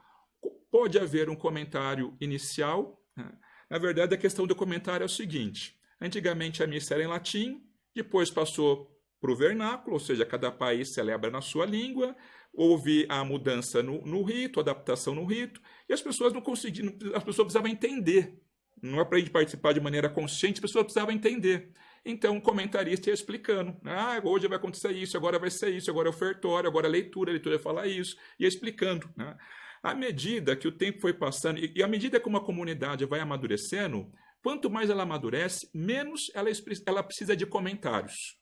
pode haver um comentário inicial, né? Na verdade, a questão do comentário é o seguinte: antigamente a missa era em latim, depois passou para o vernáculo, ou seja, cada país celebra na sua língua, houve a mudança no rito, a adaptação no rito, e as pessoas não conseguiam, as pessoas precisavam entender. Não é para a gente participar de maneira consciente, as pessoas precisavam entender. Então o comentarista ia explicando. Hoje vai acontecer isso, agora vai ser isso, agora é ofertório, agora é a leitura vai falar isso, ia explicando. Né? À medida que o tempo foi passando, e à medida que uma comunidade vai amadurecendo, quanto mais ela amadurece, menos ela precisa de comentários.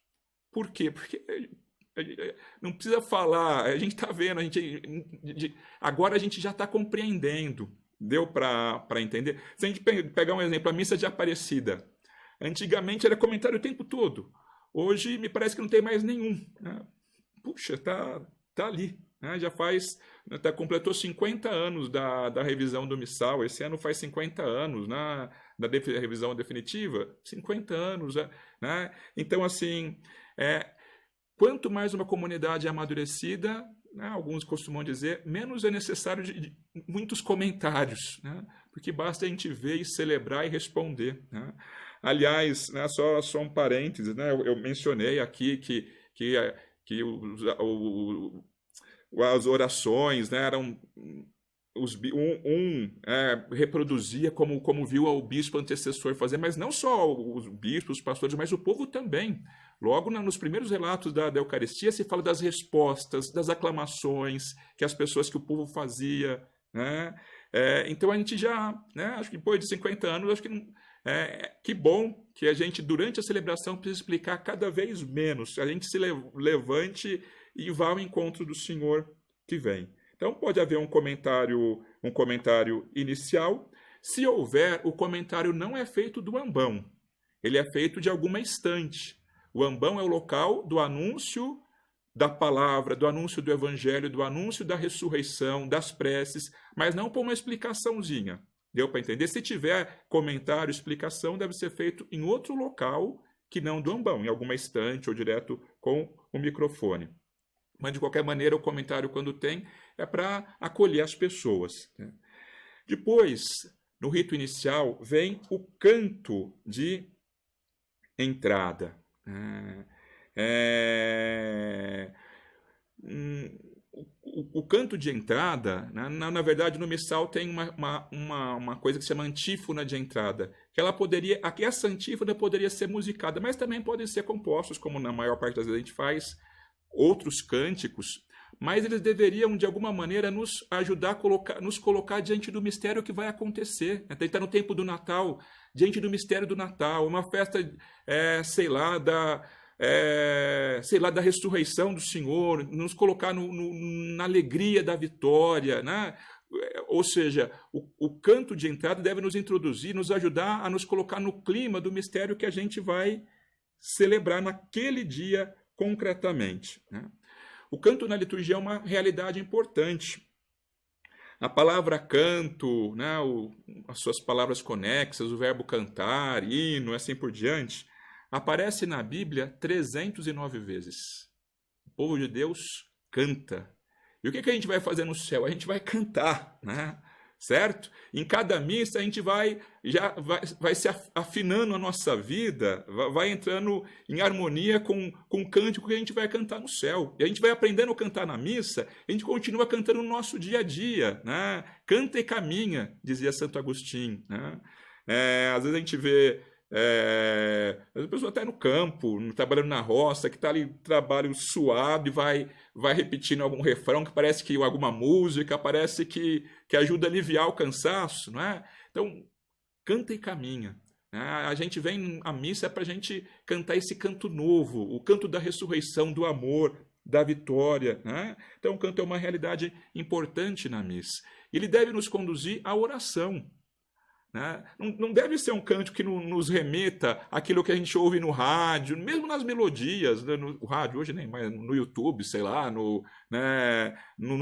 Por quê? Porque não precisa falar, a gente está vendo, agora a gente já está compreendendo. Deu para entender? Se a gente pegar um exemplo, a missa de Aparecida. Antigamente era comentário o tempo todo. Hoje me parece que não tem mais nenhum. Né? Puxa, tá ali. Né? Já completou 50 anos da revisão do missal. Esse ano faz 50 anos, né? Da revisão definitiva. 50 anos. Né? Então, assim, quanto mais uma comunidade é amadurecida, né, alguns costumam dizer, menos é necessário de muitos comentários, né, porque basta a gente ver e celebrar e responder. Né. Aliás, né, só um parênteses, né, eu mencionei aqui que as orações, né, eram reproduzia como viu o bispo antecessor fazer, mas não só os bispos, os pastores, mas o povo também. Logo nos primeiros relatos da Eucaristia se fala das respostas, das aclamações que o povo fazia. Né? Então a gente já, né, acho que depois de 50 anos, acho que bom que a gente, durante a celebração, precisa explicar cada vez menos. A gente se levante e vá ao encontro do Senhor que vem. Então pode haver um comentário inicial. Se houver, o comentário não é feito do ambão. Ele é feito de alguma estante. O ambão é o local do anúncio da palavra, do anúncio do evangelho, do anúncio da ressurreição, das preces, mas não por uma explicaçãozinha. Deu para entender? Se tiver comentário, explicação, deve ser feito em outro local que não do ambão, em alguma estante ou direto com o microfone. Mas, de qualquer maneira, o comentário, quando tem, é para acolher as pessoas. Né? Depois, no rito inicial, vem o canto de entrada. O canto de entrada, né, na verdade, no missal tem uma coisa que se chama antífona de entrada. Que essa antífona poderia ser musicada, mas também podem ser compostos, como na maior parte das vezes a gente faz, outros cânticos, mas eles deveriam, de alguma maneira, nos ajudar a nos colocar diante do mistério que vai acontecer. Até está no tempo do Natal, diante do mistério do Natal, uma festa, da ressurreição do Senhor, nos colocar na alegria da vitória, né? Ou seja, o canto de entrada deve nos introduzir, nos ajudar a nos colocar no clima do mistério que a gente vai celebrar naquele dia concretamente. Né? O canto na liturgia é uma realidade importante. A palavra canto, né, as suas palavras conexas, o verbo cantar, hino, assim por diante, aparece na Bíblia 309 vezes. O povo de Deus canta. E o que a gente vai fazer no céu? A gente vai cantar, né? Certo? Em cada missa a gente vai se afinando a nossa vida, vai entrando em harmonia com o cântico que a gente vai cantar no céu. E a gente vai aprendendo a cantar na missa, a gente continua cantando no nosso dia a dia. Né? Canta e caminha, dizia Santo Agostinho. Né? Às vezes a gente vê a pessoa está no campo, trabalhando na roça, que está ali trabalho suado e vai repetindo algum refrão que parece que alguma música, parece que ajuda a aliviar o cansaço, não é? Então, canta e caminha. Né? A gente vem à missa para a gente cantar esse canto novo, o canto da ressurreição, do amor, da vitória. Né? Então, o canto é uma realidade importante na missa. Ele deve nos conduzir à oração. Né? Não deve ser um canto que nos remeta àquilo que a gente ouve no rádio, mesmo nas melodias, né? No rádio hoje nem mais, no YouTube, sei lá, no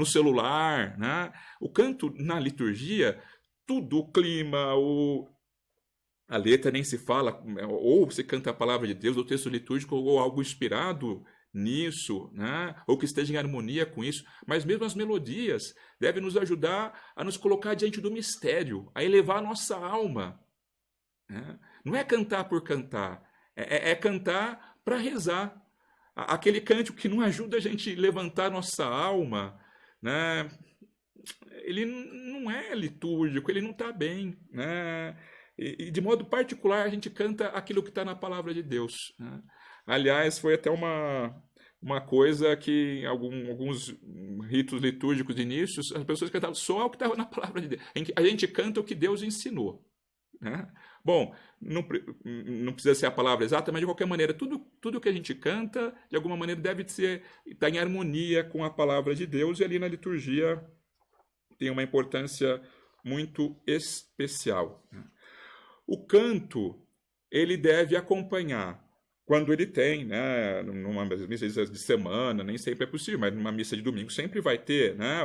celular. Né? O canto na liturgia, tudo, o clima, a letra nem se fala, ou você canta a palavra de Deus, o texto litúrgico, ou algo inspirado nisso, né? Ou que esteja em harmonia com isso, mas mesmo as melodias devem nos ajudar a nos colocar diante do mistério, a elevar a nossa alma. Né? Não é cantar por cantar, é cantar para rezar. Aquele cântico que não ajuda a gente a levantar a nossa alma, né? Ele não é litúrgico, ele não está bem. Né? e de modo particular a gente canta aquilo que está na palavra de Deus, né? Aliás, foi até uma coisa que em alguns ritos litúrgicos de início, as pessoas cantavam só o que estava na palavra de Deus. A gente canta o que Deus ensinou, né? Bom, não precisa ser a palavra exata, mas de qualquer maneira, tudo que a gente canta, de alguma maneira, deve estar em harmonia com a palavra de Deus, e ali na liturgia tem uma importância muito especial. O canto, ele deve acompanhar, quando ele tem, né, numa missa de semana, nem sempre é possível, mas numa missa de domingo sempre vai ter, né,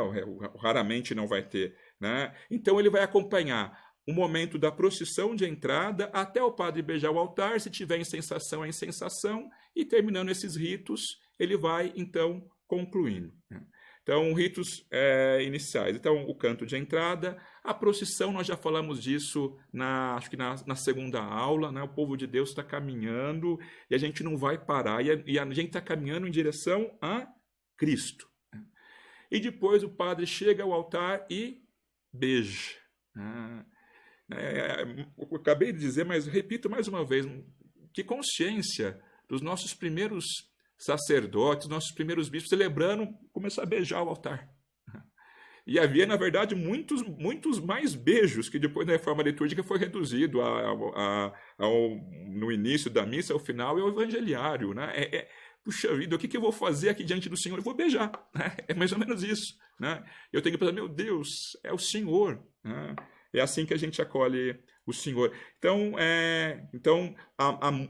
raramente não vai ter, né? Então ele vai acompanhar o momento da procissão de entrada até o padre beijar o altar, se tiver incensação, a incensação, e terminando esses ritos, ele vai, então, concluindo. Então, ritos iniciais. Então, o canto de entrada, a procissão, nós já falamos disso, acho que na segunda aula, né? O povo de Deus está caminhando e a gente não vai parar, e a gente está caminhando em direção a Cristo. E depois o padre chega ao altar e beija. Eu acabei de dizer, mas repito mais uma vez, que consciência dos nossos primeiros sacerdotes, nossos primeiros bispos, celebrando, começar a beijar o altar. E havia, na verdade, muitos mais beijos, que depois da reforma litúrgica foi reduzido no início da missa, ao final, ao evangeliário, né? Puxa vida, o que eu vou fazer aqui diante do Senhor? Eu vou beijar, né? É mais ou menos isso, né? Eu tenho que pensar, meu Deus, é o Senhor, né? É assim que a gente acolhe o Senhor. Então,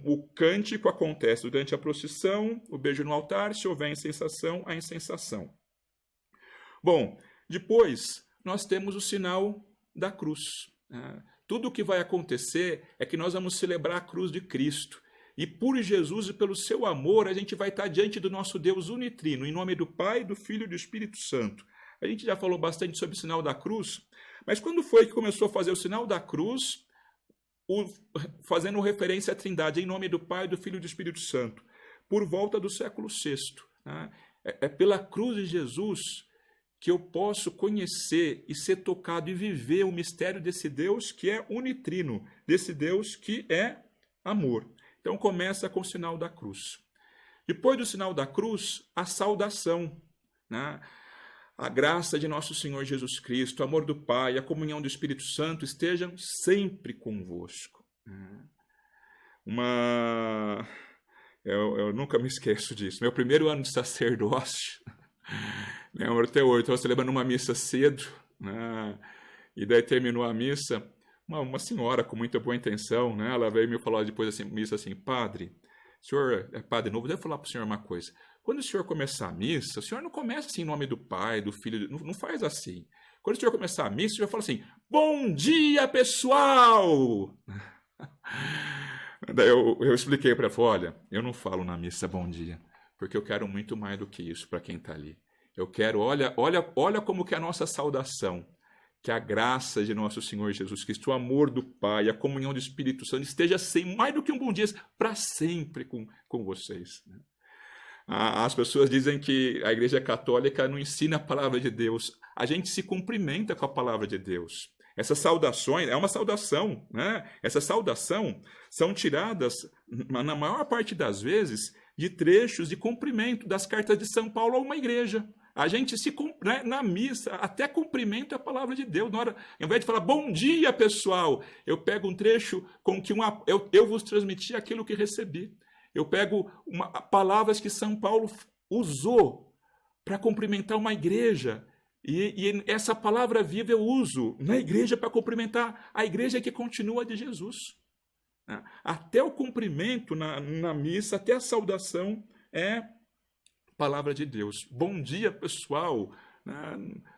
o cântico acontece durante a procissão, o beijo no altar, se houver incensação, a incensação. Bom, depois nós temos o sinal da cruz. Tudo o que vai acontecer é que nós vamos celebrar a cruz de Cristo. E por Jesus e pelo seu amor, a gente vai estar diante do nosso Deus unitrino, em nome do Pai, do Filho e do Espírito Santo. A gente já falou bastante sobre o sinal da cruz, mas quando foi que começou a fazer o sinal da cruz, fazendo referência à Trindade, em nome do Pai, do Filho e do Espírito Santo? Por volta do século VI. Né? É pela cruz de Jesus que eu posso conhecer e ser tocado e viver o mistério desse Deus que é unitrino, desse Deus que é amor. Então começa com o sinal da cruz. Depois do sinal da cruz, a saudação, né? A graça de nosso Senhor Jesus Cristo, o amor do Pai, a comunhão do Espírito Santo estejam sempre convosco. Eu nunca me esqueço disso. Meu primeiro ano de sacerdócio, lembro até hoje, estava celebrando uma missa cedo, né? E daí terminou a missa, uma senhora com muita boa intenção, né? Ela veio e me falou depois da missa assim, padre, o senhor é padre novo, devo falar para o senhor uma coisa. Quando o senhor começar a missa, o senhor não começa assim em nome do Pai, do Filho, não faz assim. Quando o senhor começar a missa, o senhor fala assim, bom dia, pessoal! Daí eu expliquei para ela, olha, eu não falo na missa bom dia, porque eu quero muito mais do que isso para quem está ali. Eu quero, olha como que é a nossa saudação, que a graça de nosso Senhor Jesus Cristo, o amor do Pai, a comunhão do Espírito Santo esteja sempre, mais do que um bom dia, para sempre com vocês. As pessoas dizem que a Igreja Católica não ensina a palavra de Deus. A gente se cumprimenta com a palavra de Deus. Essas saudações, é uma saudação, né? Essas saudações são tiradas, na maior parte das vezes, de trechos de cumprimento das cartas de São Paulo a uma igreja. A gente na missa até cumprimenta a palavra de Deus. Na hora, ao invés de falar bom dia, pessoal, eu pego um trecho com que eu vos transmiti aquilo que recebi. Eu pego palavras que São Paulo usou para cumprimentar uma igreja. E essa palavra viva eu uso na igreja para cumprimentar a igreja que continua de Jesus. Até o cumprimento na missa, até a saudação é palavra de Deus. Bom dia, pessoal.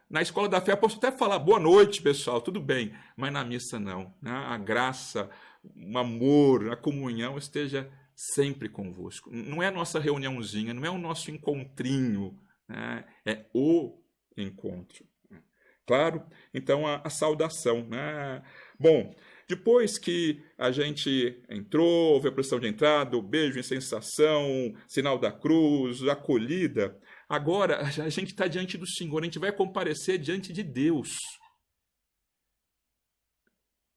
Na escola da fé eu posso até falar boa noite, pessoal, tudo bem. Mas na missa não. A graça, o amor, a comunhão esteja sempre convosco. Não é a nossa reuniãozinha, não é o nosso encontrinho, né? É o encontro. Claro? Então, a saudação, né? Bom, depois que a gente entrou, houve a procissão de entrada, o beijo, incensação, sinal da cruz, acolhida, agora a gente está diante do Senhor, a gente vai comparecer diante de Deus.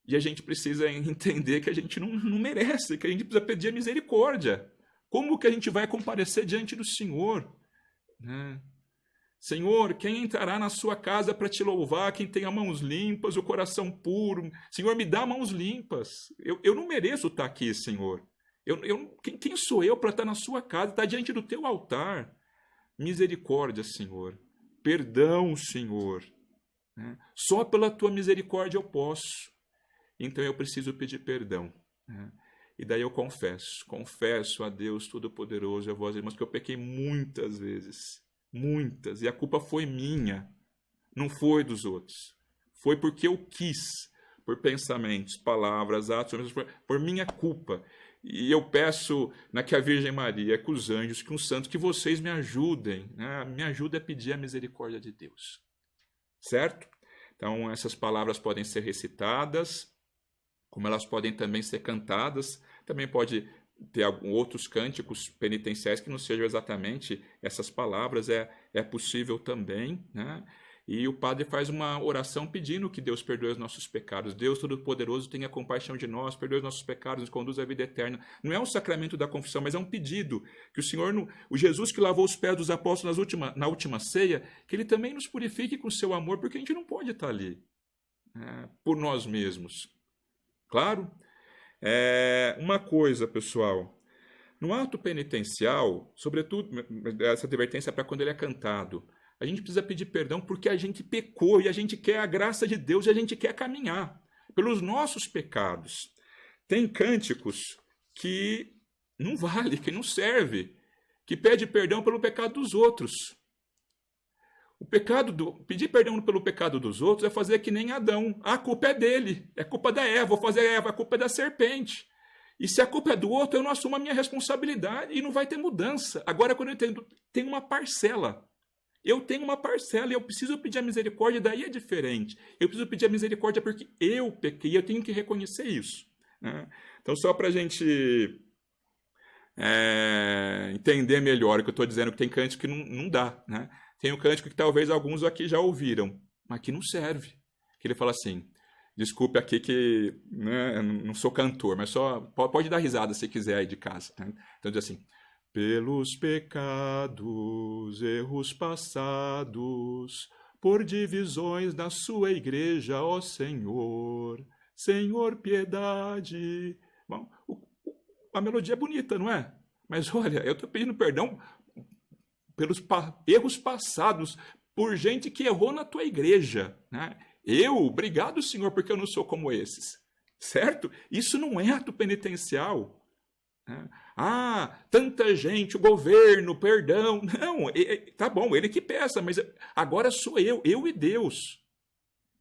E a gente precisa entender que a gente não merece, que a gente precisa pedir a misericórdia. Como que a gente vai comparecer diante do Senhor? Né? Senhor, quem entrará na sua casa para te louvar? Quem tem as mãos limpas, o coração puro. Senhor, me dá mãos limpas. Eu não mereço estar aqui, Senhor. Quem sou eu para estar na sua casa, estar diante do teu altar? Misericórdia, Senhor. Perdão, Senhor. Né? Só pela tua misericórdia eu posso. Então eu preciso pedir perdão. Né? E daí eu confesso a Deus Todo-Poderoso e a vós, irmãos, que eu pequei muitas vezes. Muitas. E a culpa foi minha. Não foi dos outros. Foi porque eu quis. Por pensamentos, palavras, atos, por minha culpa. E eu peço que a Virgem Maria, que os anjos, que os santos, que vocês me ajudem. Né? Me ajudem a pedir a misericórdia de Deus. Certo? Então, essas palavras podem ser recitadas, como elas podem também ser cantadas. Também pode ter outros cânticos penitenciais que não sejam exatamente essas palavras. É possível também, né? E o padre faz uma oração pedindo que Deus perdoe os nossos pecados. Deus Todo-Poderoso tenha compaixão de nós, perdoe os nossos pecados, nos conduz à vida eterna. Não é um sacramento da confissão, mas é um pedido que o Senhor, o Jesus que lavou os pés dos apóstolos na última ceia, que ele também nos purifique com o seu amor, porque a gente não pode estar ali por nós mesmos. Claro? Uma coisa, pessoal, no ato penitencial, sobretudo, essa advertência é para quando ele é cantado, a gente precisa pedir perdão porque a gente pecou e a gente quer a graça de Deus e a gente quer caminhar pelos nossos pecados. Tem cânticos que não vale, que não serve, que pede perdão pelo pecado dos outros. Pedir perdão pelo pecado dos outros é fazer que nem Adão. A culpa é dele, é culpa da Eva, vou fazer a Eva, a culpa é da serpente. E se a culpa é do outro, eu não assumo a minha responsabilidade e não vai ter mudança. Agora, quando eu tenho uma parcela, eu tenho uma parcela e eu preciso pedir a misericórdia, daí é diferente. Eu preciso pedir a misericórdia porque eu pequei, eu tenho que reconhecer isso. Né? Então, só para a gente entender melhor o que eu estou dizendo, que tem cântico que não dá. Né? Tem um cântico que talvez alguns aqui já ouviram, mas que não serve. Que ele fala assim, desculpe aqui que não sou cantor, mas só pode dar risada se quiser aí de casa. Né? Então diz assim, pelos pecados, erros passados, por divisões na sua igreja, ó Senhor, Senhor, piedade. Bom, a melodia é bonita, não é? Mas olha, eu estou pedindo perdão pelos erros passados, por gente que errou na tua igreja. Né? Obrigado, Senhor, porque eu não sou como esses. Certo? Isso não é ato penitencial. Né? Tanta gente, o governo, perdão. Não, tá bom, ele que peça, mas agora sou eu e Deus.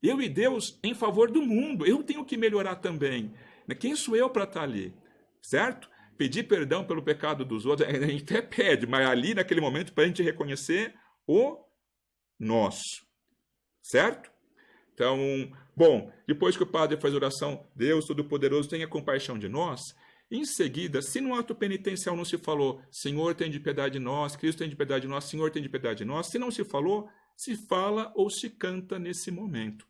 Eu e Deus em favor do mundo. Eu tenho que melhorar também. Quem sou eu para estar ali? Certo? Pedir perdão pelo pecado dos outros, a gente até pede, mas ali naquele momento para a gente reconhecer o nosso. Certo? Então, bom, depois que o padre faz oração, Deus Todo-Poderoso tenha compaixão de nós, em seguida, se no ato penitencial não se falou, Senhor tem de piedade de nós, Cristo tem de piedade de nós, Senhor tem de piedade de nós, se não se falou, se fala ou se canta nesse momento.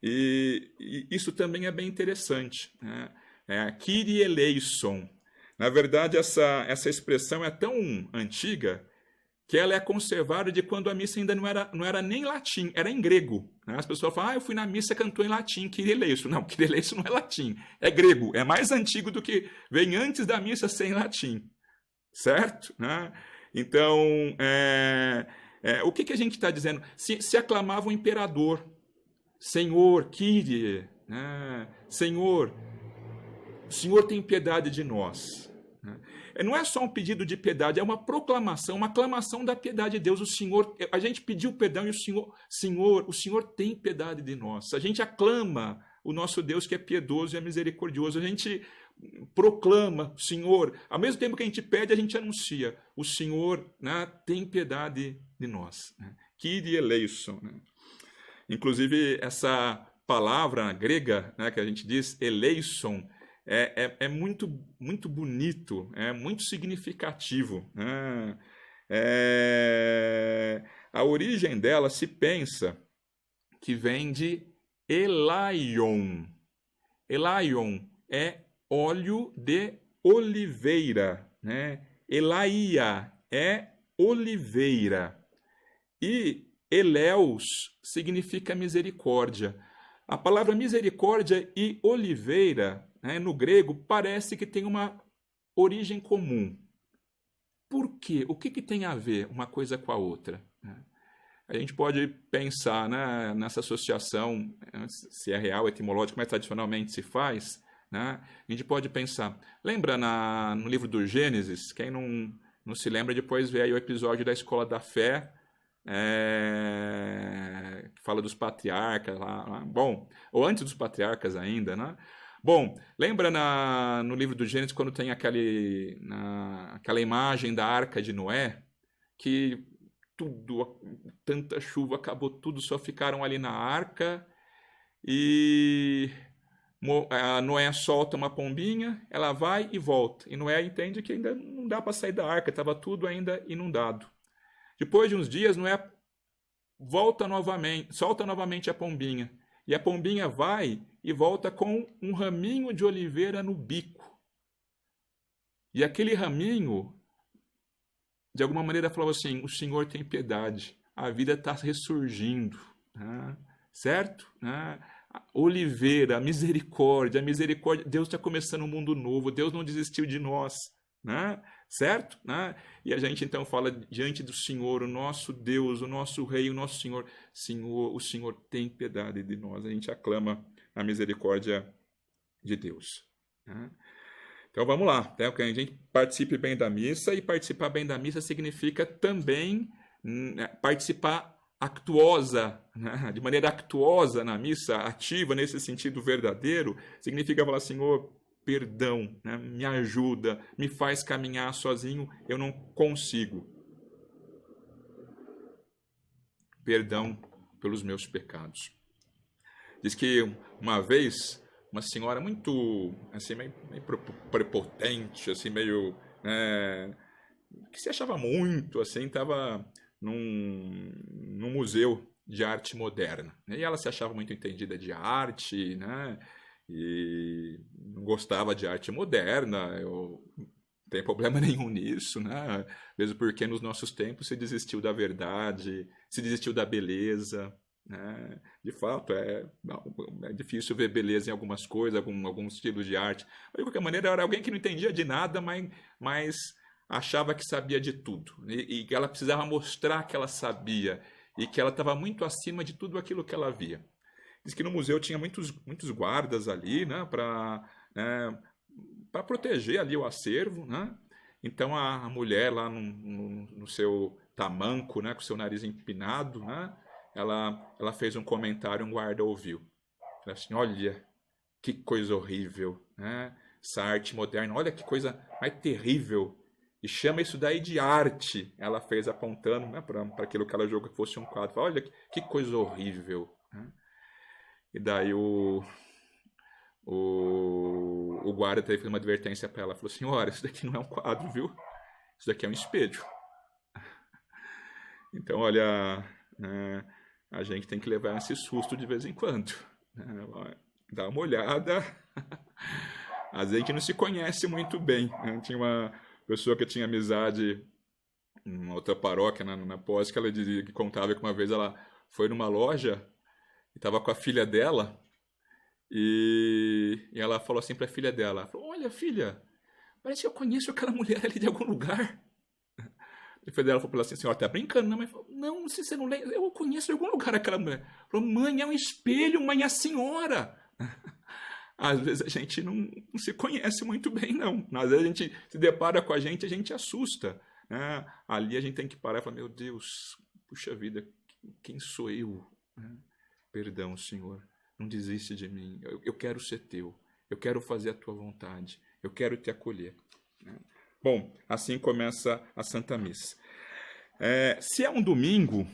E isso também é bem interessante. Né? Kyrie eleison. Na verdade, essa expressão é tão antiga que ela é conservada de quando a missa ainda não era nem latim, era em grego. Né? As pessoas falam, eu fui na missa e cantou em latim, Kyrie eleison. Não, Kyrie eleison não é latim, é grego. É mais antigo do que vem antes da missa ser em latim. Certo? Né? Então, o que a gente está dizendo? Se aclamava o imperador, Senhor, Kyrie, né? Senhor, o Senhor tem piedade de nós. Não é só um pedido de piedade, é uma proclamação, uma aclamação da piedade de Deus. A gente pediu perdão e o Senhor tem piedade de nós. A gente aclama o nosso Deus que é piedoso e é misericordioso. A gente proclama, Senhor, ao mesmo tempo que a gente pede, a gente anuncia. O Senhor, né, tem piedade de nós. Né? Kyrie eleison. Né? Inclusive, essa palavra grega, né, que a gente diz eleison, é muito, muito bonito, é muito significativo. Né? A origem dela se pensa que vem de elaion. Elaion é óleo de oliveira, né? Elaia é oliveira. E eleus significa misericórdia. A palavra misericórdia e oliveira, né, no grego, parece que tem uma origem comum. Por quê? O que tem a ver uma coisa com a outra? A gente pode pensar, né, nessa associação, se é real, etimológica, mas tradicionalmente se faz, né? A gente pode pensar, lembra no livro do Gênesis, quem não se lembra, depois vê aí o episódio da Escola da Fé, que fala dos patriarcas lá, bom, ou antes dos patriarcas ainda, né? Bom, lembra no livro do Gênesis quando tem aquela imagem da Arca de Noé, que tanta chuva, acabou tudo, só ficaram ali na arca e Noé solta uma pombinha, ela vai e volta. E Noé entende que ainda não dá para sair da arca, estava tudo ainda inundado. Depois de uns dias, Noé solta novamente a pombinha. E a pombinha vai e volta com um raminho de oliveira no bico. E aquele raminho, de alguma maneira, falava assim, o Senhor tem piedade, a vida está ressurgindo, né? Certo? Né? Oliveira, a misericórdia, Deus está começando um mundo novo, Deus não desistiu de nós, né? Certo? Né? E a gente então fala diante do Senhor, o nosso Deus, o nosso Rei, o nosso Senhor, o Senhor tem piedade de nós, a gente aclama a misericórdia de Deus, né? Então vamos lá, né? Que a gente participe bem da missa, e participar bem da missa significa também participar né? De maneira actuosa na missa, ativa nesse sentido verdadeiro, significa falar, Senhor, perdão, né? Me ajuda, me faz caminhar sozinho, eu não consigo. Perdão pelos meus pecados. Diz que uma vez uma senhora muito, assim, meio prepotente, assim, meio, que se achava muito, assim, estava num museu de arte moderna, né? E ela se achava muito entendida de arte, né? E não gostava de arte moderna, eu não tenho problema nenhum nisso, né? Mesmo porque nos nossos tempos se desistiu da verdade, se desistiu da beleza, né? De fato, é difícil ver beleza em algumas coisas, alguns estilos de arte. Mas, de qualquer maneira, era alguém que não entendia de nada, mas achava que sabia de tudo. E ela precisava mostrar que ela sabia e que ela estava muito acima de tudo aquilo que ela via. Diz que no museu tinha muitos guardas ali, né, para proteger ali o acervo, né? Então a mulher lá no seu tamanco, né, com o seu nariz empinado, né, ela fez um comentário, um guarda ouviu. Ela assim, olha, que coisa horrível, né? Essa arte moderna, olha que coisa mais terrível. E chama isso daí de arte. Ela fez apontando, né, para aquilo que ela julgou que fosse um quadro. Olha que coisa horrível, né? E daí o guarda teve uma advertência para ela. Falou, senhora, isso daqui não é um quadro, viu? Isso daqui é um espelho. Então, olha, né, a gente tem que levar esse susto de vez em quando. Né? Dá uma olhada. Às vezes a gente não se conhece muito bem. Né? Tinha uma pessoa que tinha amizade em uma outra paróquia, na pós, que ela dizia, que contava que uma vez ela foi numa loja e estava com a filha dela, e ela falou assim para a filha dela, falou, olha, filha, parece que eu conheço aquela mulher ali de algum lugar. A filha dela falou para ela assim, senhora, tá brincando, não? Mas falou, não, se você não lembra, eu conheço de algum lugar aquela mulher. Falou, mãe, é um espelho, mãe, é a senhora. Às vezes a gente não se conhece muito bem, não. Às vezes a gente se depara com a gente assusta. Né? Ali a gente tem que parar e falar, meu Deus, puxa vida, quem sou eu? Perdão, Senhor, não desiste de mim. Eu quero ser teu. Eu quero fazer a tua vontade. Eu quero te acolher. Bom, assim começa a Santa Missa. Se é um domingo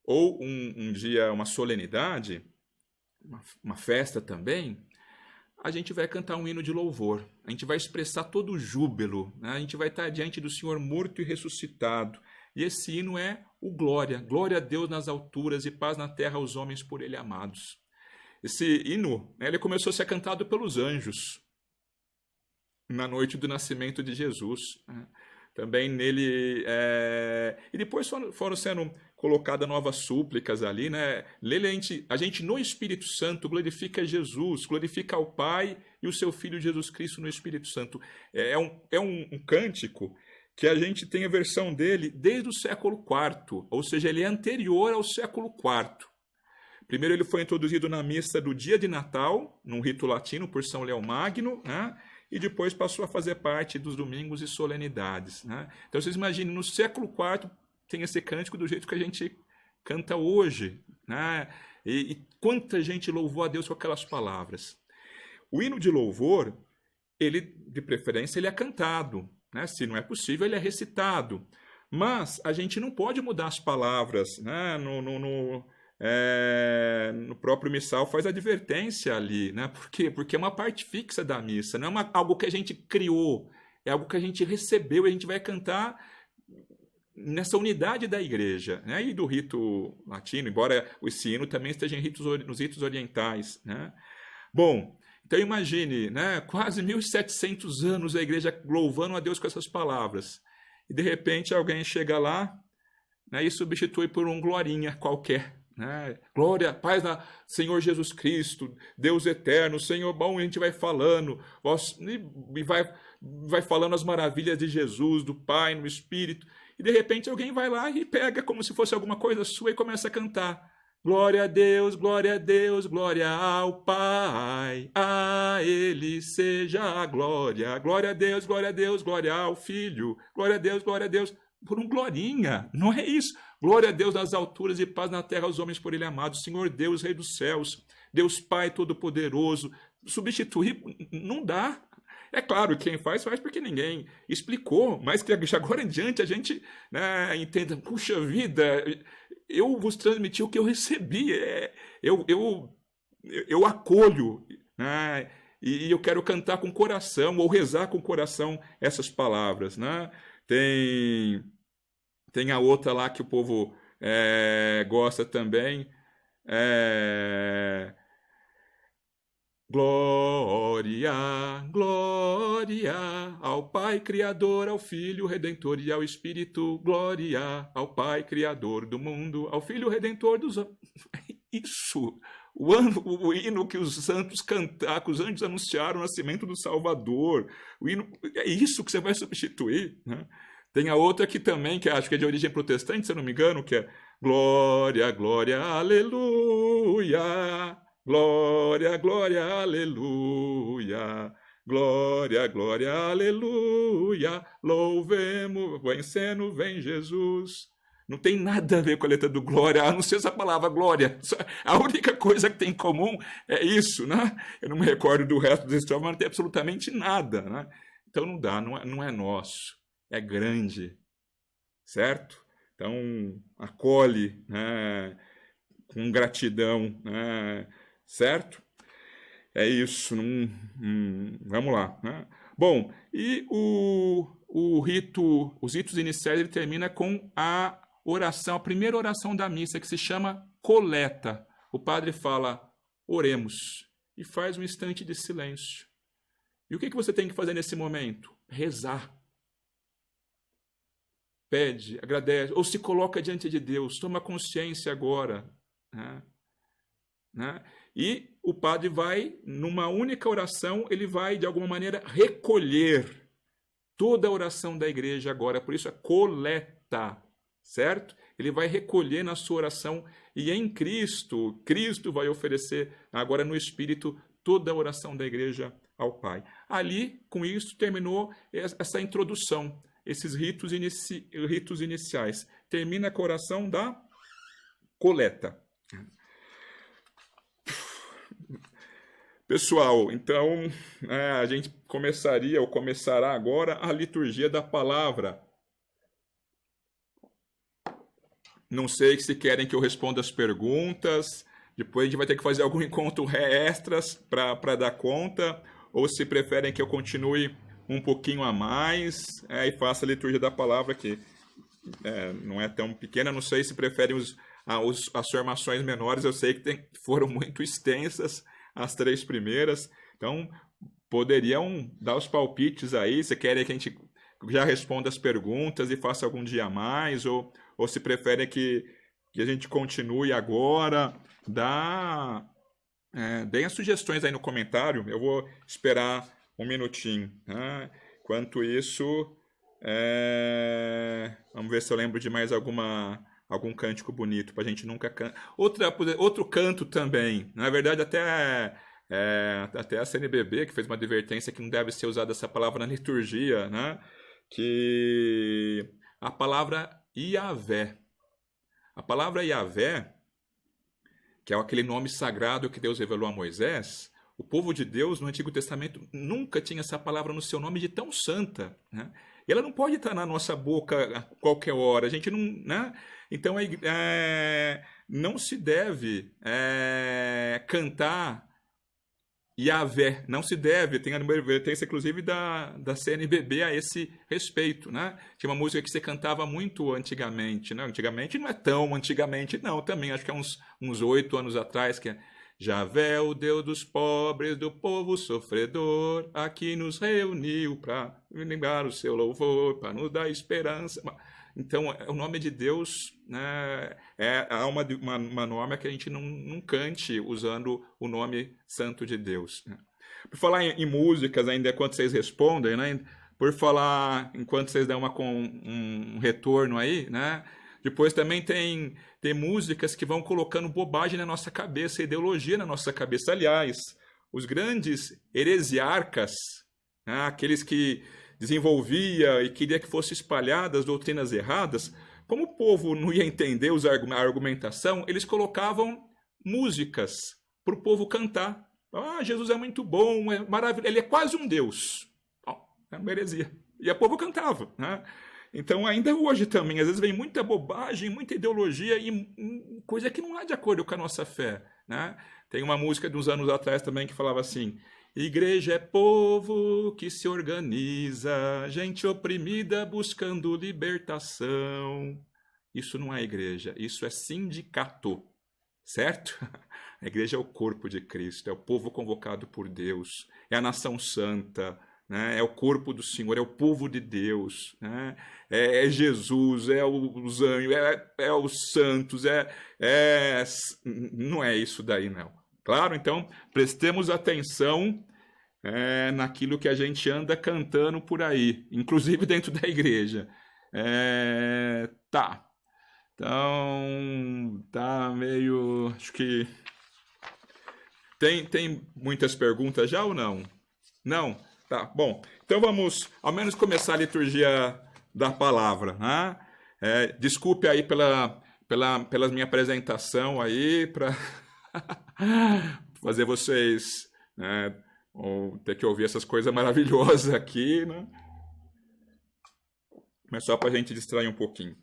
ou um dia, uma solenidade, uma festa também, a gente vai cantar um hino de louvor, a gente vai expressar todo o júbilo, né? A gente vai estar diante do Senhor morto e ressuscitado, e esse hino é o glória, glória a Deus nas alturas e paz na terra aos homens por Ele amados. Esse hino, né, ele começou a ser cantado pelos anjos na noite do nascimento de Jesus. Né? Também nele... E depois foram sendo colocadas novas súplicas ali, né? Nele a gente no Espírito Santo glorifica Jesus, glorifica ao Pai e o seu Filho Jesus Cristo no Espírito Santo. É um cântico que a gente tem a versão dele desde o século IV, ou seja, ele é anterior ao século IV. Primeiro ele foi introduzido na missa do dia de Natal, num rito latino por São Leão Magno, né? E depois passou a fazer parte dos domingos e solenidades. Né? Então vocês imaginem, no século IV tem esse cântico do jeito que a gente canta hoje. Né? E quanta gente louvou a Deus com aquelas palavras. O hino de louvor, ele, de preferência, ele é cantado. Né? Se não é possível, ele é recitado. Mas a gente não pode mudar as palavras. Né? No próprio missal faz advertência ali, né? Por quê? Porque é uma parte fixa da missa, não é algo que a gente criou, é algo que a gente recebeu e a gente vai cantar nessa unidade da igreja, né? E do rito latino, embora esse hino também esteja nos ritos orientais, né? Bom, então imagine, né? Quase 1700 anos a igreja louvando a Deus com essas palavras, e de repente alguém chega lá, né, e substitui por um glorinha qualquer. Né? Glória, paz na Senhor Jesus Cristo, Deus eterno, Senhor bom, e a gente vai falando, e vai falando as maravilhas de Jesus, do Pai, no Espírito, e de repente alguém vai lá e pega como se fosse alguma coisa sua e começa a cantar. Glória a Deus, glória a Deus, glória ao Pai, a Ele seja a glória, glória a Deus, glória a Deus, glória ao Filho, glória a Deus, por um glorinha, não é isso. Glória a Deus nas alturas e paz na terra aos homens por ele amados. Senhor Deus, Rei dos céus, Deus Pai Todo-Poderoso. Substituir não dá. É claro, quem faz porque ninguém explicou, mas que agora em diante a gente, né, entenda, puxa vida, eu vos transmiti o que eu recebi, eu acolho, né, e eu quero cantar com o coração, ou rezar com o coração essas palavras, né? Tem a outra lá que o povo gosta também. Glória, glória ao Pai Criador, ao Filho Redentor e ao Espírito. Glória ao Pai Criador do mundo, ao Filho Redentor dos homens. Isso, o hino que os santos cantaram, que os anjos anunciaram o nascimento do Salvador. O hino, é isso que você vai substituir, né? Tem a outra aqui também, que acho que é de origem protestante, se eu não me engano, que é glória, glória, aleluia, glória, glória, aleluia, glória, glória, aleluia, louvemos, vencendo, vem Jesus. Não tem nada a ver com a letra do glória, a não ser essa palavra glória. A única coisa que tem em comum é isso, né? Eu não me recordo do resto dos estrofes, mas não tem absolutamente nada, né? Então não dá, não é nosso. É grande, certo? Então, acolhe, né, com gratidão, né, certo? É isso. Vamos lá. Né? Bom, e os ritos iniciais, ele termina com a oração, a primeira oração da missa, que se chama coleta. O padre fala, oremos, e faz um instante de silêncio. E o que você tem que fazer nesse momento? Rezar. Pede, agradece, ou se coloca diante de Deus, toma consciência agora. Né? E o padre vai, numa única oração, ele vai, de alguma maneira, recolher toda a oração da igreja agora, por isso é coleta, certo? Ele vai recolher na sua oração, e em Cristo vai oferecer, agora no Espírito, toda a oração da igreja ao Pai. Ali, com isso, terminou essa introdução, esses ritos iniciais. Termina com a oração da coleta. Pessoal, então a gente começará agora a liturgia da palavra. Não sei se querem que eu responda as perguntas, depois a gente vai ter que fazer algum encontro extras para dar conta, ou se preferem que eu continue um pouquinho a mais e faça a liturgia da palavra, que não é tão pequena. Não sei se preferem as formações menores eu sei que foram muito extensas, as 3 primeiras. Então, poderiam dar os palpites aí, se querem que a gente já responda as perguntas e faça algum dia a mais, ou se preferem que a gente continue agora, deem as sugestões aí no comentário, eu vou esperar um minutinho. Né? Enquanto isso, vamos ver se eu lembro de mais algum cântico bonito, para a gente nunca cantar. Outro canto também, na verdade até a CNBB, que fez uma advertência que não deve ser usada essa palavra na liturgia, né? Que a palavra Iavé. A palavra Iavé, que é aquele nome sagrado que Deus revelou a Moisés, o povo de Deus no Antigo Testamento nunca tinha essa palavra no seu nome de tão santa, né? E ela não pode estar na nossa boca a qualquer hora, a gente não... Né? Então, não se deve cantar Iavé, não se deve, tem a advertência inclusive da CNBB a esse respeito, né? Tinha uma música que se cantava muito antigamente, né? Antigamente não é tão antigamente não, também acho que é uns 8 anos atrás, que é Javé, o Deus dos pobres, do povo sofredor, aqui nos reuniu para lembrar o seu louvor, para nos dar esperança. Então, o nome de Deus, né, há uma norma que a gente não cante usando o nome santo de Deus. Né? Por falar em músicas, ainda enquanto vocês respondem, né, por falar, enquanto vocês dão um retorno aí, né, depois também tem músicas que vão colocando bobagem na nossa cabeça, ideologia na nossa cabeça. Aliás, os grandes heresiarcas, né, aqueles que desenvolvia e queria que fossem espalhadas doutrinas erradas, como o povo não ia entender a argumentação, eles colocavam músicas para o povo cantar. Jesus é muito bom, é maravilhoso, ele é quase um Deus. É uma heresia. E o povo cantava. Né? Então, ainda hoje também, às vezes vem muita bobagem, muita ideologia e coisa que não há de acordo com a nossa fé. Né? Tem uma música de uns anos atrás também que falava assim: igreja é povo que se organiza, gente oprimida buscando libertação. Isso não é igreja, isso é sindicato, certo? A igreja é o corpo de Cristo, é o povo convocado por Deus, é a nação santa, né? É o corpo do Senhor, é o povo de Deus, né? É Jesus, é os anjos, é os santos, não é isso daí não. Claro, então, prestemos atenção naquilo que a gente anda cantando por aí, inclusive dentro da igreja. Tá. Então, tá meio... Acho que... Tem muitas perguntas já ou não? Não? Tá, bom. Então vamos, ao menos, começar a liturgia da palavra. Né? Desculpe aí pela minha apresentação aí, para fazer vocês ou ter que ouvir essas coisas maravilhosas aqui, né? Mas só para a gente distrair um pouquinho.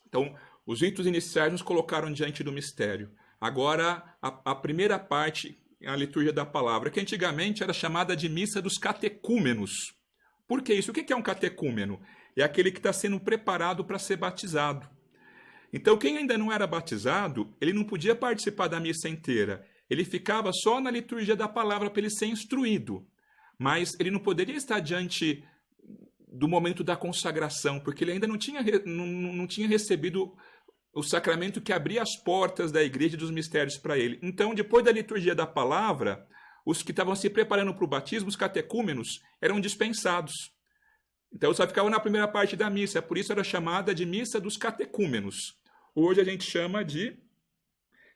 Então, os ritos iniciais nos colocaram diante do mistério. Agora, a primeira parte, a liturgia da palavra, que antigamente era chamada de missa dos catecúmenos. Por que isso? O que é um catecúmeno? É aquele que está sendo preparado para ser batizado. Então, quem ainda não era batizado, ele não podia participar da missa inteira. Ele ficava só na liturgia da palavra para ele ser instruído. Mas ele não poderia estar diante do momento da consagração, porque ele ainda não tinha recebido o sacramento que abria as portas da igreja e dos mistérios para ele. Então, depois da liturgia da palavra, os que estavam se preparando para o batismo, os catecúmenos, eram dispensados. Então, só ficavam na primeira parte da missa, por isso era chamada de missa dos catecúmenos. Hoje a gente chama de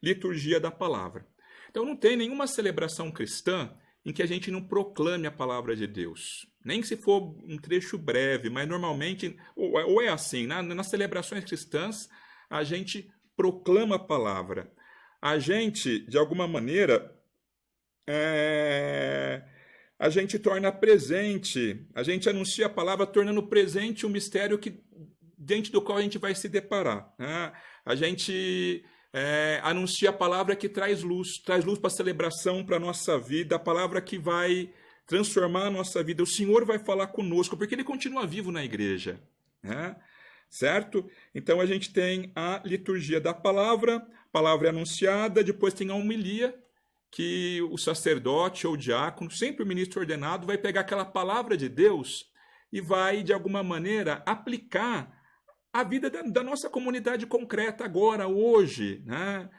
liturgia da palavra. Então, não tem nenhuma celebração cristã em que a gente não proclame a palavra de Deus. Nem se for um trecho breve, mas normalmente, ou é assim, nas celebrações cristãs, a gente proclama a palavra. A gente, de alguma maneira, a gente torna presente, a gente anuncia a palavra tornando presente um mistério diante do qual a gente vai se deparar. Né? A gente anuncia a palavra que traz luz para a celebração, para a nossa vida, a palavra que vai transformar a nossa vida. O Senhor vai falar conosco, porque Ele continua vivo na igreja. Né? certo? Então a gente tem a liturgia da palavra, a palavra é anunciada, depois tem a homilia, que o sacerdote ou o diácono, sempre o ministro ordenado, vai pegar aquela palavra de Deus e vai, de alguma maneira, aplicar a vida da nossa comunidade concreta agora, hoje, né?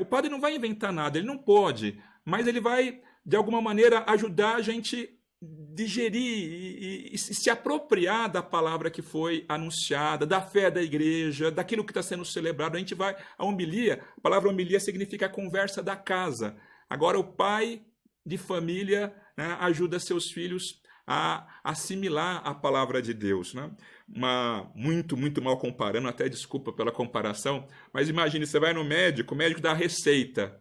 O padre não vai inventar nada, ele não pode, mas ele vai, de alguma maneira, ajudar a gente digerir e se apropriar da palavra que foi anunciada, da fé da igreja, daquilo que está sendo celebrado. A homilia, a palavra homilia significa a conversa da casa. Agora o pai de família, né, ajuda seus filhos a assimilar a palavra de Deus, né? Muito mal comparando, até desculpa pela comparação, mas imagine, você vai no médico, o médico dá a receita,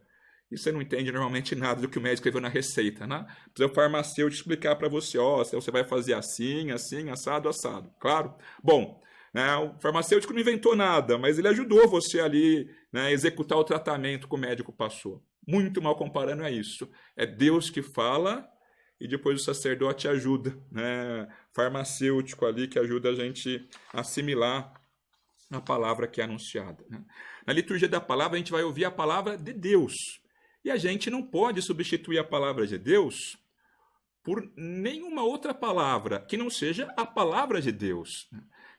e você não entende normalmente nada do que o médico escreveu na receita, né? Precisa o farmacêutico explicar para você, você vai fazer assim, assim, assado, assado. Claro? Bom, né, o farmacêutico não inventou nada, mas ele ajudou você ali, né, executar o tratamento que o médico passou. Muito mal comparando é isso. É Deus que fala e depois o sacerdote ajuda, né, farmacêutico ali que ajuda a gente a assimilar a palavra que é anunciada, né? Na liturgia da palavra a gente vai ouvir a palavra de Deus. E a gente não pode substituir a palavra de Deus por nenhuma outra palavra que não seja a palavra de Deus.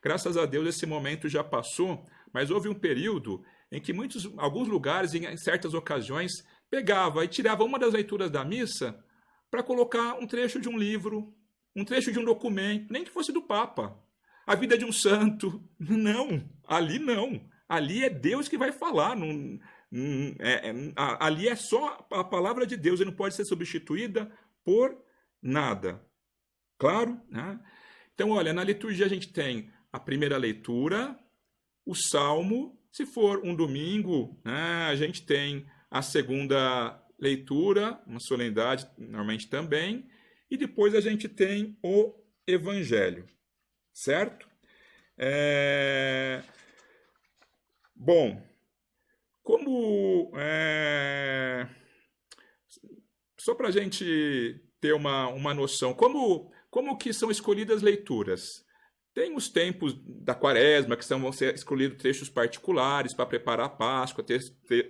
Graças a Deus esse momento já passou, mas houve um período em que alguns lugares, em certas ocasiões, pegava e tirava uma das leituras da missa para colocar um trecho de um livro, um trecho de um documento, nem que fosse do Papa, a vida de um santo. Não, ali não. Ali é Deus que vai falar, ali é só a palavra de Deus e não pode ser substituída por nada. Claro? Né? Então, olha, na liturgia a gente tem a primeira leitura, o salmo, se for um domingo, né, a gente tem a segunda leitura, uma solenidade normalmente também, e depois a gente tem o evangelho, certo? Bom, só para a gente ter uma noção, como que são escolhidas leituras? Tem os tempos da quaresma, que vão ser escolhidos trechos particulares para preparar a Páscoa,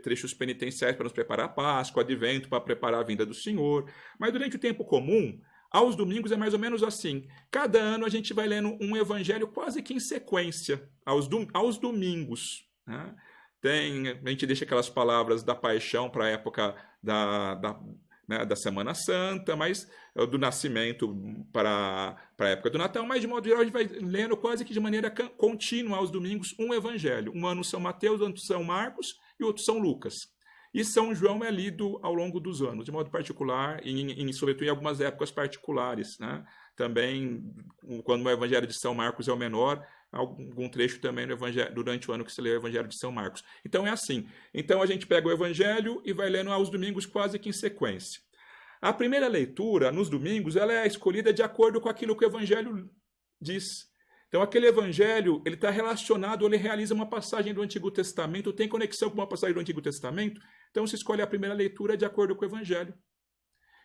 trechos penitenciais para nos preparar a Páscoa, advento para preparar a vinda do Senhor. Mas durante o tempo comum, aos domingos é mais ou menos assim. Cada ano a gente vai lendo um evangelho quase que em sequência, aos domingos, né? A gente deixa aquelas palavras da paixão para a época da Semana Santa, mas do nascimento para a época do Natal, mas de modo geral a gente vai lendo quase que de maneira contínua aos domingos um evangelho. Um ano São Mateus, outro São Marcos e outro São Lucas. E São João é lido ao longo dos anos, de modo particular, sobretudo em algumas épocas particulares, né? Também, quando o evangelho de São Marcos é o menor, algum trecho também no evangelho, durante o ano que se lê o evangelho de São Marcos. Então é assim. Então a gente pega o evangelho e vai lendo aos domingos quase que em sequência. A primeira leitura, nos domingos, ela é escolhida de acordo com aquilo que o evangelho diz. Então aquele evangelho, ele está relacionado, ele realiza uma passagem do Antigo Testamento, tem conexão com uma passagem do Antigo Testamento, então se escolhe a primeira leitura de acordo com o evangelho.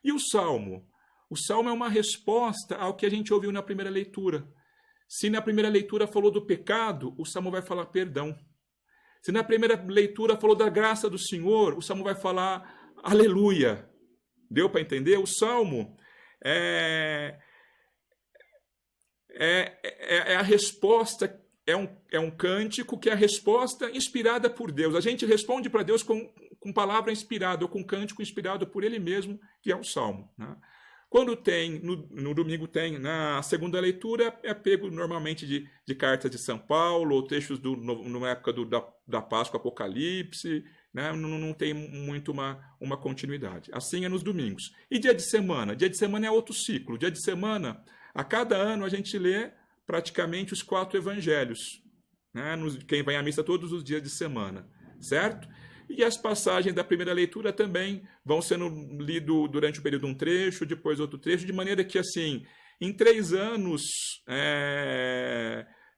E o Salmo? O Salmo é uma resposta ao que a gente ouviu na primeira leitura. Se na primeira leitura falou do pecado, o Salmo vai falar perdão. Se na primeira leitura falou da graça do Senhor, o Salmo vai falar aleluia. Deu para entender? O Salmo é a resposta, é um cântico que é a resposta inspirada por Deus. A gente responde para Deus com palavra inspirada, ou com cântico inspirado por Ele mesmo, que é o Salmo, né? Quando tem, no domingo tem, na segunda leitura, é pego normalmente de cartas de São Paulo, ou trechos na época da Páscoa, Apocalipse, né? Não tem muito uma continuidade. Assim é nos domingos. E dia de semana? Dia de semana é outro ciclo. Dia de semana, a cada ano a gente lê praticamente os 4 evangelhos, né? Quem vai à missa todos os dias de semana, certo? E as passagens da primeira leitura também vão sendo lidas durante o período um trecho, depois outro trecho, de maneira que, assim, em 3 anos,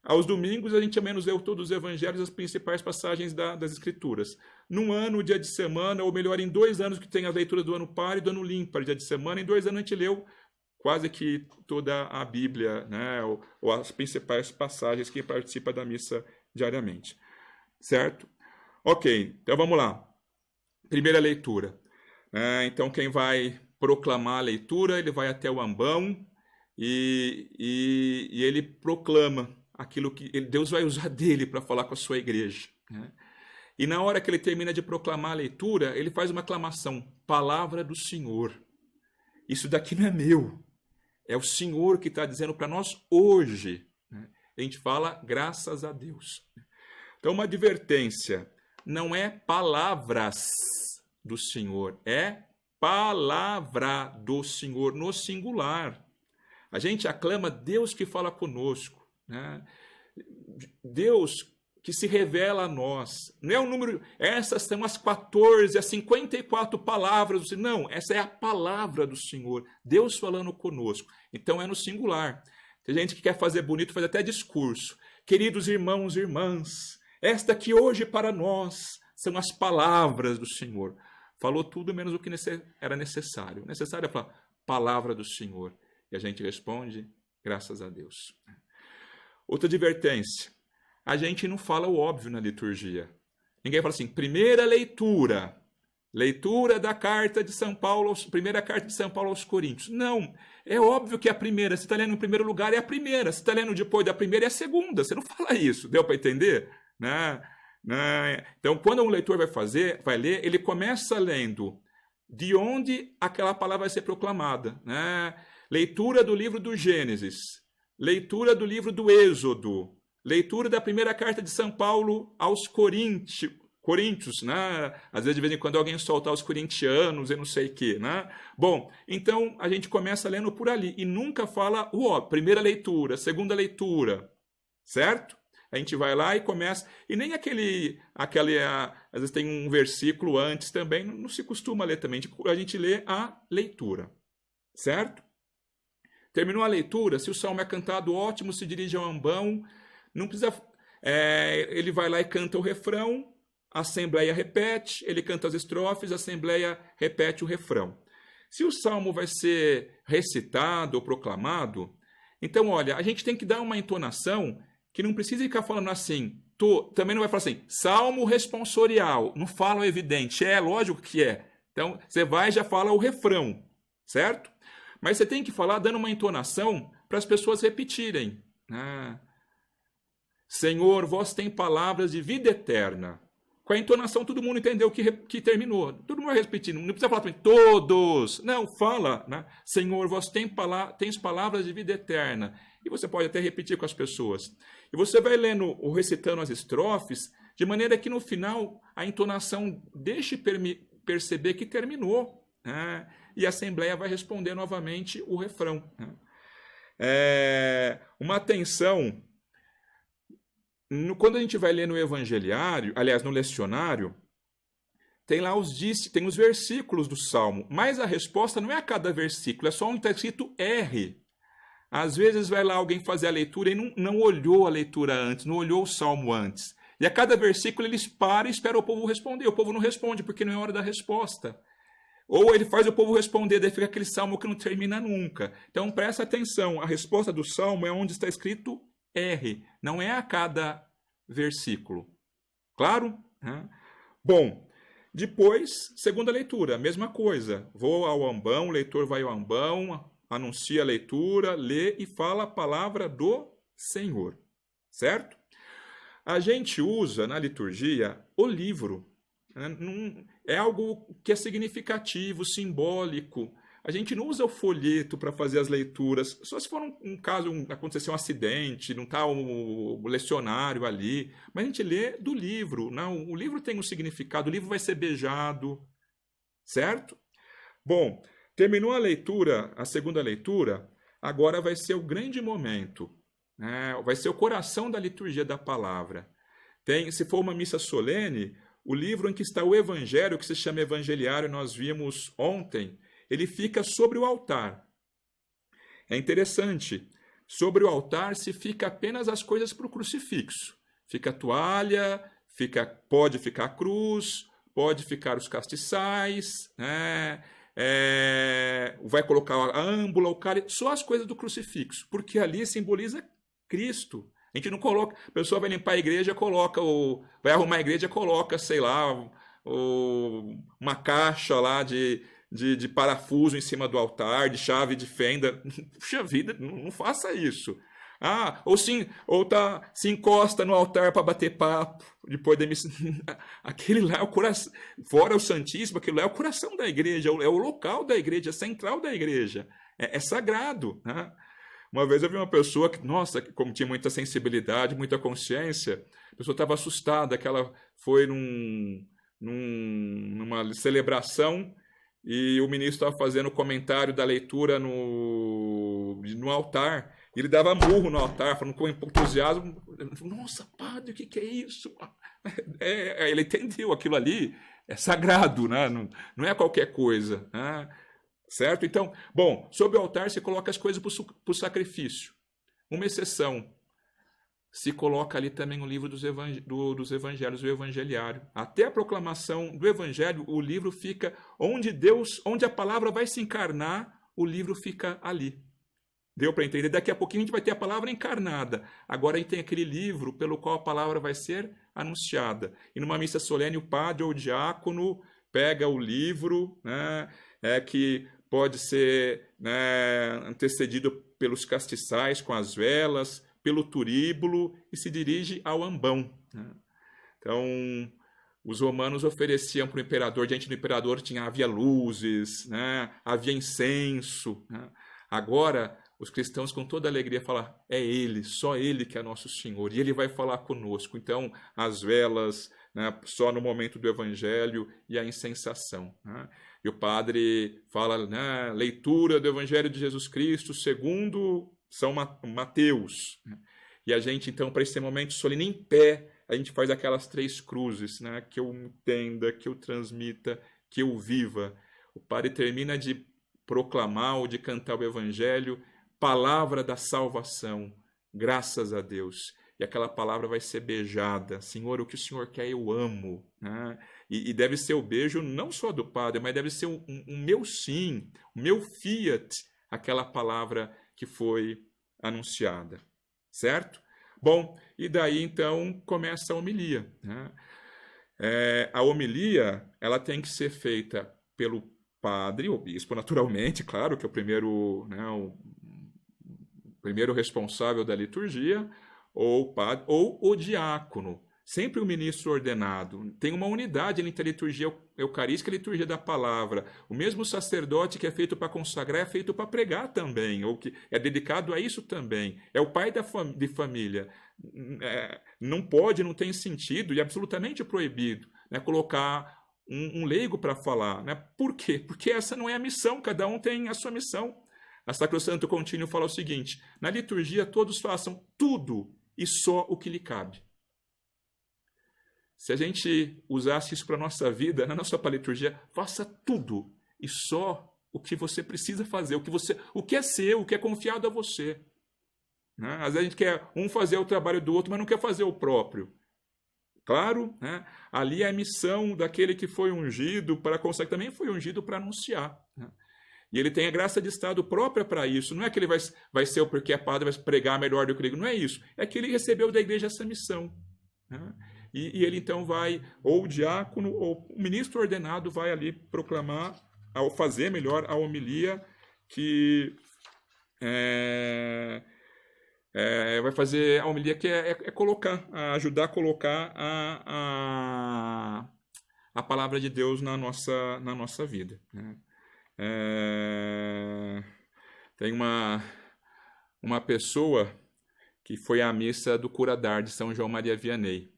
aos domingos, a gente ao menos leu todos os evangelhos, as principais passagens das Escrituras. Num ano, dia de semana, ou melhor, em 2 anos, que tem a leitura do ano par e do ano ímpar, dia de semana, em 2 anos a gente leu quase que toda a Bíblia, né, ou as principais passagens que participa da missa diariamente. Certo? Ok, então vamos lá. Primeira leitura. Então, quem vai proclamar a leitura, ele vai até o ambão e ele proclama aquilo que Deus vai usar dele para falar com a sua igreja. Né? E na hora que ele termina de proclamar a leitura, ele faz uma aclamação: palavra do Senhor. Isso daqui não é meu. É o Senhor que está dizendo para nós hoje. Né? A gente fala graças a Deus. Então, uma advertência: não é palavras do Senhor, é palavra do Senhor no singular. A gente aclama Deus que fala conosco, né? Deus que se revela a nós. Não é o número, essas são as 14, as 54 palavras do Senhor. Não, essa é a palavra do Senhor, Deus falando conosco. Então é no singular. Tem gente que quer fazer bonito, faz até discurso. Queridos irmãos e irmãs, esta que hoje para nós são as palavras do Senhor. Falou tudo menos o que era necessário. Necessário é falar palavra do Senhor. E a gente responde, graças a Deus. Outra advertência: a gente não fala o óbvio na liturgia. Ninguém fala assim, primeira leitura. Leitura da carta de São Paulo, primeira carta de São Paulo aos Coríntios. Não, é óbvio que é a primeira. Se está lendo no primeiro lugar, é a primeira. Se está lendo depois da primeira, é a segunda. Você não fala isso. Deu para entender? Então, quando um leitor vai ler, ele começa lendo de onde aquela palavra vai ser proclamada. Né? Leitura do livro do Gênesis, leitura do livro do Êxodo, leitura da primeira carta de São Paulo aos Coríntios, né? Às vezes, de vez em quando, alguém solta aos corintianos e não sei o quê. Né? Bom, então a gente começa lendo por ali e nunca fala primeira leitura, segunda leitura, certo? A gente vai lá e começa, e nem às vezes tem um versículo antes também, não se costuma ler também, a gente lê a leitura, certo? Terminou a leitura, se o salmo é cantado, ótimo, se dirige ao ambão, não precisa, ele vai lá e canta o refrão, a assembleia repete, ele canta as estrofes, a assembleia repete o refrão. Se o salmo vai ser recitado ou proclamado, então, olha, a gente tem que dar uma entonação que não precisa ficar falando assim, também não vai falar assim, salmo responsorial, não fala o evidente, lógico que é. Então, você vai e já fala o refrão, certo? Mas você tem que falar dando uma entonação para as pessoas repetirem. Né? Senhor, vós tem palavras de vida eterna. Com a entonação, todo mundo entendeu que terminou. Todo mundo vai repetindo, não precisa falar também, todos. Não, fala, né? Senhor, vós tens palavras de vida eterna. E você pode até repetir com as pessoas. E você vai lendo ou recitando as estrofes, de maneira que no final a entonação deixe perceber que terminou. Né? E a Assembleia vai responder novamente o refrão. Né? Uma atenção, quando a gente vai ler no Evangeliário, aliás, no Lecionário, tem lá tem os versículos do Salmo, mas a resposta não é a cada versículo, é só onde está escrito R. Às vezes vai lá alguém fazer a leitura e não olhou a leitura antes, não olhou o Salmo antes. E a cada versículo eles param e esperam o povo responder. O povo não responde porque não é hora da resposta. Ou ele faz o povo responder, daí fica aquele salmo que não termina nunca. Então presta atenção, a resposta do salmo é onde está escrito R, não é a cada versículo. Claro? Bom, depois, segunda leitura, a mesma coisa. Vou ao ambão, o leitor vai ao ambão, anuncia a leitura, lê e fala a palavra do Senhor. Certo? A gente usa na liturgia o livro. É algo que é significativo, simbólico. A gente não usa o folheto para fazer as leituras. Só se for um caso, aconteceu um acidente, não está o lecionário ali. Mas a gente lê do livro. Não, o livro tem um significado, o livro vai ser beijado. Certo? Bom, terminou a leitura, a segunda leitura, agora vai ser o grande momento. Vai ser o coração da liturgia da palavra. Se for uma missa solene, o livro em que está o Evangelho, que se chama Evangeliário, nós vimos ontem, ele fica sobre o altar. É interessante, sobre o altar se fica apenas as coisas para o crucifixo. Fica a toalha, pode ficar a cruz, pode ficar os castiçais, né? vai colocar a âmbula, o cálice, só as coisas do crucifixo, porque ali simboliza Cristo. A gente não coloca, a pessoa vai limpar a igreja, vai arrumar a igreja, coloca, sei lá, uma caixa lá de parafuso em cima do altar, de chave de fenda. Puxa vida, não faça isso. Se encosta no altar para bater papo, depois da missa. Aquele lá é o coração, fora o Santíssimo, aquele lá é o coração da igreja, é o local da igreja, central da igreja. É sagrado, né? Uma vez eu vi uma pessoa que, nossa, como tinha muita sensibilidade, muita consciência, a pessoa estava assustada, que ela foi numa celebração e o ministro estava fazendo comentário da leitura no altar, e ele dava murro no altar, falando com entusiasmo, nossa, padre, o que é isso? Ele entendeu, aquilo ali é sagrado, né? Não é qualquer coisa, né? Certo? Então, bom, sobre o altar você coloca as coisas para o sacrifício. Uma exceção, se coloca ali também o livro dos evangelhos, o evangeliário. Até a proclamação do evangelho, o livro fica onde a palavra vai se encarnar, o livro fica ali. Deu para entender? Daqui a pouquinho a gente vai ter a palavra encarnada. Agora a gente tem aquele livro pelo qual a palavra vai ser anunciada. E numa missa solene, o padre ou o diácono pega o livro, né, que pode ser, né, antecedido pelos castiçais com as velas, pelo turíbulo, e se dirige ao ambão, né? Então, os romanos ofereciam para o imperador, diante do imperador havia luzes, né, havia incenso, né? Agora, os cristãos com toda alegria falam, é Ele, só Ele que é nosso Senhor, e Ele vai falar conosco. Então, as velas, né, só no momento do Evangelho, e a incensação, né? E o padre fala, né, leitura do Evangelho de Jesus Cristo segundo São Mateus. E a gente, então, para esse momento solene em pé, a gente faz aquelas 3 cruzes, né, que eu entenda, que eu transmita, que eu viva. O padre termina de proclamar ou de cantar o Evangelho, palavra da salvação, graças a Deus. E aquela palavra vai ser beijada. Senhor, o que o Senhor quer, eu amo, né? E deve ser o beijo não só do padre, mas deve ser um meu sim, o meu fiat, aquela palavra que foi anunciada. Certo? Bom, e daí então começa a homilia, né? A homilia, ela tem que ser feita pelo padre, ou bispo, naturalmente, claro, que é o primeiro, né, o primeiro responsável da liturgia, ou o padre, ou o diácono. Sempre o ministro ordenado. Tem uma unidade entre a liturgia eucarística e a liturgia da palavra. O mesmo sacerdote que é feito para consagrar é feito para pregar também, ou que é dedicado a isso também. É o pai de família. Não pode, não tem sentido e é absolutamente proibido, né, colocar um leigo para falar, né? Por quê? Porque essa não é a missão, cada um tem a sua missão. A Sacrosanto Contínuo fala o seguinte, na liturgia todos façam tudo e só o que lhe cabe. Se a gente usasse isso para a nossa vida, não só para a liturgia, faça tudo e só o que você precisa fazer, o que é seu, o que é confiado a você. Né? Às vezes a gente quer fazer o trabalho do outro, mas não quer fazer o próprio. Claro, né? Ali é a missão daquele que foi ungido para consagrar, também foi ungido para anunciar. Né? E ele tem a graça de estado própria para isso. Não é que ele vai ser porque é padre, vai pregar melhor do que ele. Não é isso. É que ele recebeu da igreja essa missão. Né? E ele então vai, ou o diácono, ou o ministro ordenado vai ali proclamar, ao fazer melhor a homilia, que vai fazer a homilia que é colocar, ajudar a colocar a palavra de Deus na nossa vida. Né? Tem uma pessoa que foi à missa do Curadar de São João Maria Vianney.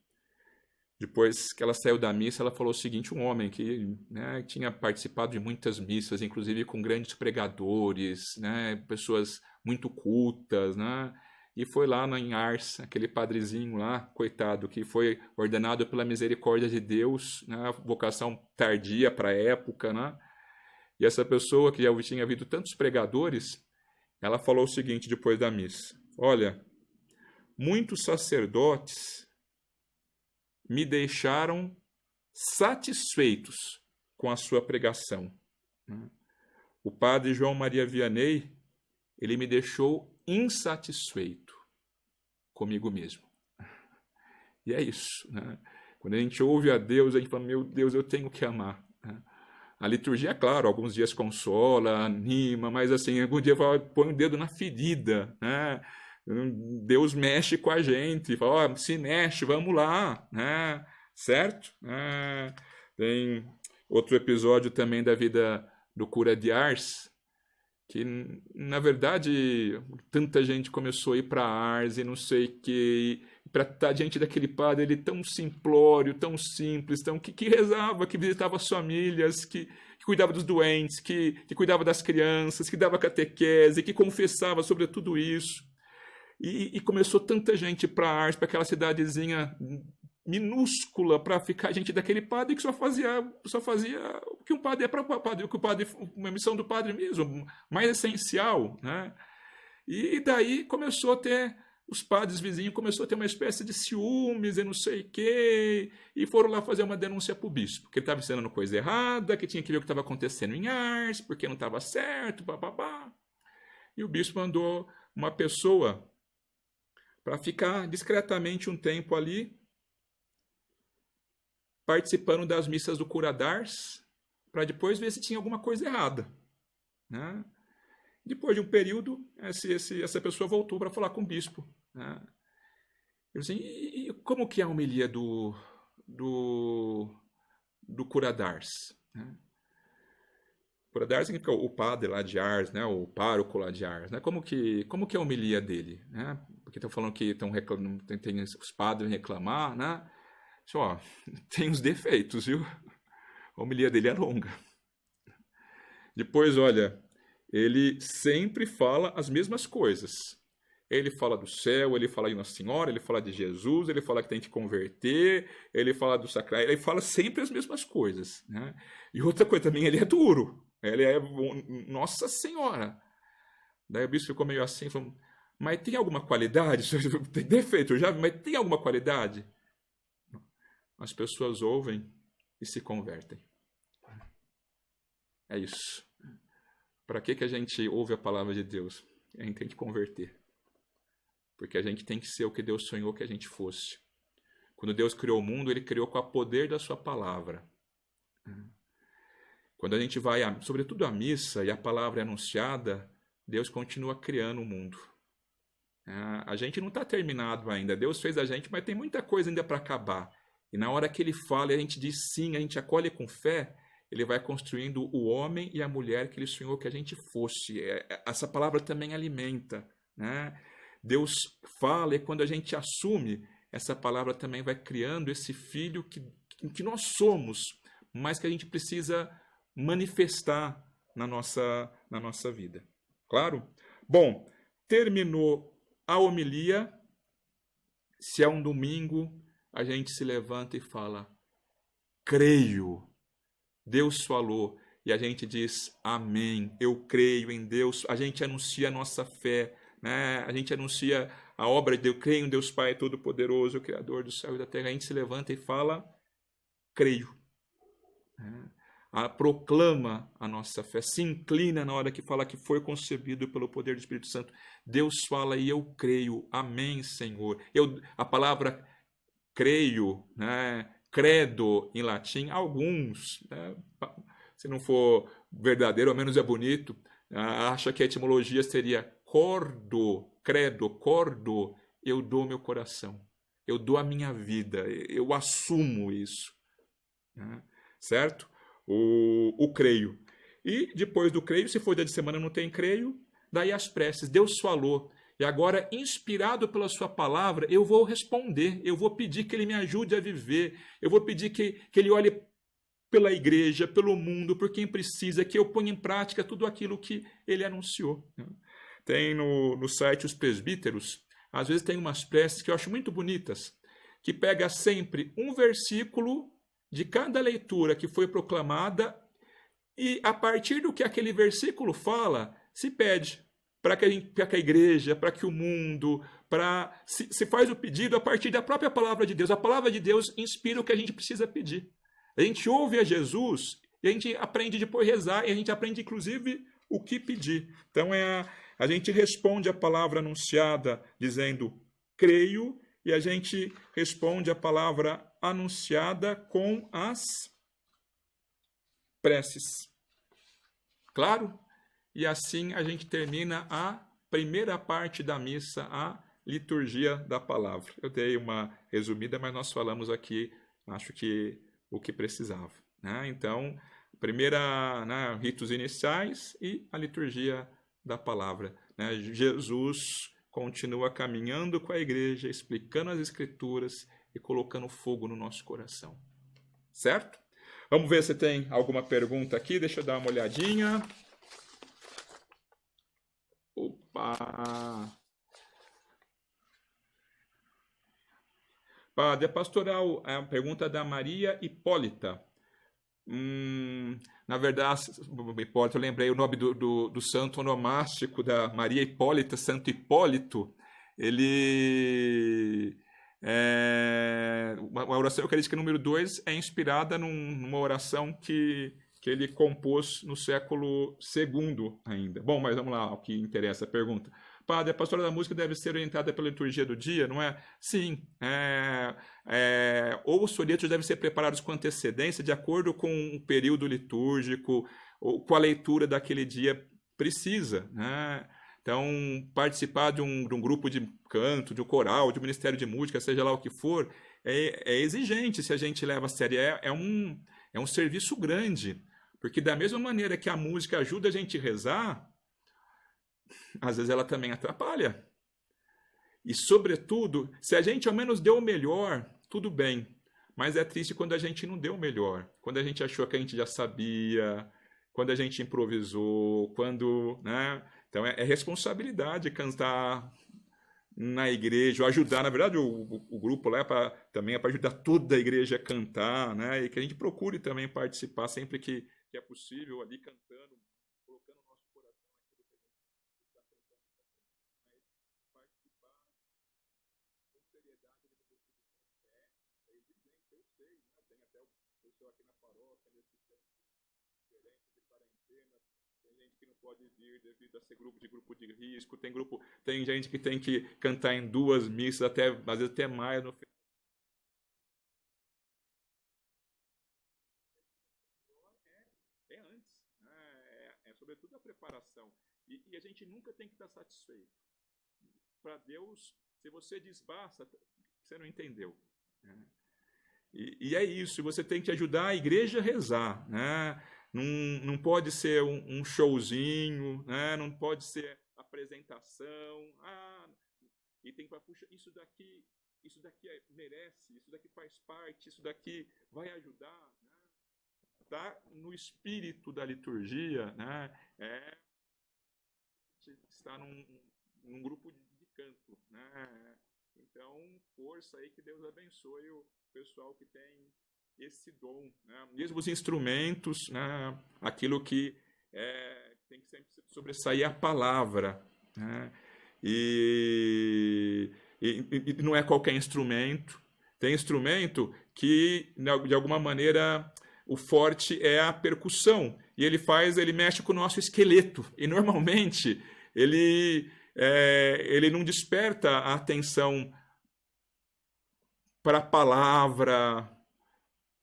Depois que ela saiu da missa, ela falou o seguinte, um homem que, né, tinha participado de muitas missas, inclusive com grandes pregadores, né, pessoas muito cultas, né, e foi lá em Ars, aquele padrezinho lá, coitado, que foi ordenado pela misericórdia de Deus, né, vocação tardia para a época, né, e essa pessoa que já tinha ouvido tantos pregadores, ela falou o seguinte depois da missa, olha, muitos sacerdotes me deixaram satisfeitos com a sua pregação. o padre João Maria Vianney, ele me deixou insatisfeito comigo mesmo. E é isso, né? Quando a gente ouve a Deus, a gente fala, meu Deus, eu tenho que amar. A liturgia, é claro, alguns dias consola, anima, mas assim, algum dia fala, põe o dedo na ferida, né? Deus mexe com a gente, fala, oh, se mexe, vamos lá, né? Certo? Tem outro episódio também da vida do cura de Ars, que, na verdade, tanta gente começou a ir para Ars e não sei o que, para estar diante daquele padre, ele tão simplório, tão simples, que rezava, que visitava as famílias, que cuidava dos doentes, que cuidava das crianças, que dava catequese, que confessava sobre tudo isso. E começou tanta gente para Ars, para aquela cidadezinha minúscula, para ficar gente daquele padre que só fazia o que um padre é para o padre, uma missão do padre mesmo, mais essencial, né? E daí começou a ter, os padres vizinhos começou a ter uma espécie de ciúmes e não sei o quê, e foram lá fazer uma denúncia para o bispo, que ele estava ensinando coisa errada, que tinha que ver o que estava acontecendo em Ars, porque não estava certo, bababá. E o bispo mandou uma pessoa para ficar discretamente um tempo ali, participando das missas do cura d'Ars, para depois ver se tinha alguma coisa errada, né? Depois de um período, essa pessoa voltou para falar com o bispo, né? Eu disse, e como que é a homilia do cura d'Ars, né? O cura d'Ars significa o padre lá de Ars, né? O pároco lá de Ars, né? Como que é a homilia dele, né? Porque estão falando que tem os padres reclamar, né? Só, tem uns defeitos, viu? A homilia dele é longa. Depois, olha, ele sempre fala as mesmas coisas. Ele fala do céu, ele fala de Nossa Senhora, ele fala de Jesus, ele fala que tem que converter, ele fala do sacrário, ele fala sempre as mesmas coisas, né? E outra coisa também, ele é duro. Ele é Nossa Senhora. Daí o bispo ficou meio assim, falou, mas tem alguma qualidade? Tem defeito, já, mas tem alguma qualidade? As pessoas ouvem e se convertem. É isso. Para que a gente ouve a palavra de Deus? A gente tem que converter. Porque a gente tem que ser o que Deus sonhou que a gente fosse. Quando Deus criou o mundo, Ele criou com o poder da sua palavra. Quando a gente vai, sobretudo à missa, e a palavra é anunciada, Deus continua criando o mundo. A gente não está terminado ainda. Deus fez a gente, mas tem muita coisa ainda para acabar. E na hora que Ele fala e a gente diz sim, a gente acolhe com fé, Ele vai construindo o homem e a mulher que Ele sonhou que a gente fosse. Essa palavra também alimenta, né? Deus fala e quando a gente assume, essa palavra também vai criando esse filho que nós somos, mas que a gente precisa manifestar na nossa vida. Claro? Bom, terminou a homilia. Se é um domingo, a gente se levanta e fala, creio, Deus falou, e a gente diz, amém, eu creio em Deus, a gente anuncia a nossa fé, né? A gente anuncia a obra de Deus, creio em Deus Pai Todo-Poderoso, o Criador do céu e da terra, a gente se levanta e fala, creio, proclama a nossa fé, se inclina na hora que fala que foi concebido pelo poder do Espírito Santo, Deus fala e eu creio, amém, Senhor. A palavra creio, né? Credo em latim, alguns, né? Se não for verdadeiro, ao menos é bonito, acha que a etimologia seria cordo, credo, cordo, eu dou meu coração, eu dou a minha vida, eu assumo isso, né? Certo? O creio. E depois do creio, se for dia de semana não tem creio, daí as preces, Deus falou, e agora, inspirado pela sua palavra, eu vou responder, eu vou pedir que Ele me ajude a viver, eu vou pedir que Ele olhe pela igreja, pelo mundo, por quem precisa, que eu ponha em prática tudo aquilo que Ele anunciou. Tem no site Os Presbíteros, às vezes tem umas preces que eu acho muito bonitas, que pega sempre um versículo de cada leitura que foi proclamada e, a partir do que aquele versículo fala, se pede para que a igreja, para que o mundo, se faz o pedido a partir da própria palavra de Deus. A palavra de Deus inspira o que a gente precisa pedir. A gente ouve a Jesus e a gente aprende depois a rezar e a gente aprende, inclusive, o que pedir. Então, a gente responde a palavra anunciada dizendo creio, e a gente responde a palavra anunciada com as preces. Claro? E assim a gente termina a primeira parte da missa, a liturgia da palavra. Eu dei uma resumida, mas nós falamos aqui, acho que o que precisava. Né? Então, primeira, né, ritos iniciais e a liturgia da palavra. Né? Jesus continua caminhando com a igreja, explicando as escrituras e colocando fogo no nosso coração. Certo? Vamos ver se tem alguma pergunta aqui. Deixa eu dar uma olhadinha. Opa! Padre, pastoral, a pergunta da Maria Hipólita. Na verdade, Hipólito, eu lembrei o nome do santo onomástico da Maria Hipólita, Santo Hipólito. Ele uma oração eucarística número 2 é inspirada numa oração que ele compôs no século II ainda. Bom, mas vamos lá, o que interessa a pergunta. Padre, a pastora da música deve ser orientada pela liturgia do dia, não é? Sim. Ou os folhetos devem ser preparados com antecedência, de acordo com o período litúrgico, ou com a leitura daquele dia precisa, né? Então, participar de um grupo de canto, de um coral, de um ministério de música, seja lá o que for, é exigente se a gente leva a sério. É um serviço grande, porque da mesma maneira que a música ajuda a gente a rezar, às vezes ela também atrapalha. E, sobretudo, se a gente ao menos deu o melhor, tudo bem. Mas é triste quando a gente não deu o melhor. Quando a gente achou que a gente já sabia, quando a gente improvisou, quando, né? Então, é responsabilidade cantar na igreja, ou ajudar, na verdade, o grupo lá também é para ajudar toda a igreja a cantar, né? E que a gente procure também participar sempre que é possível, ali cantando, colocando o nosso coração naquilo que a gente está cantando, mas participar com seriedade do grupo de tempo é exigente, eu sei, né? Tem até o pessoal aqui na paróquia, nesse tempo diferente de quarentena, tem gente que não pode vir devido a ser grupo de risco, tem gente que tem que cantar em 2 missas, até, às vezes até mais no final. É antes, né? Sobretudo a preparação. E a gente nunca tem que estar satisfeito. Para Deus, se você desbasta, você não entendeu. Né? E é isso, você tem que ajudar a igreja a rezar, né? Não pode ser um showzinho, né? Não pode ser apresentação. E tem que puxa, isso daqui merece, isso daqui faz parte, isso daqui vai ajudar. Né? Tá no espírito da liturgia, né? Está num grupo de canto, né? Então, força aí, que Deus abençoe o pessoal que tem esse dom, né? Mesmo os instrumentos, né? Aquilo que tem que sempre sobressair a palavra, né? E não é qualquer instrumento. Tem instrumento que, de alguma maneira, o forte é a percussão. E ele mexe com o nosso esqueleto. E, normalmente, ele não desperta a atenção para a palavra,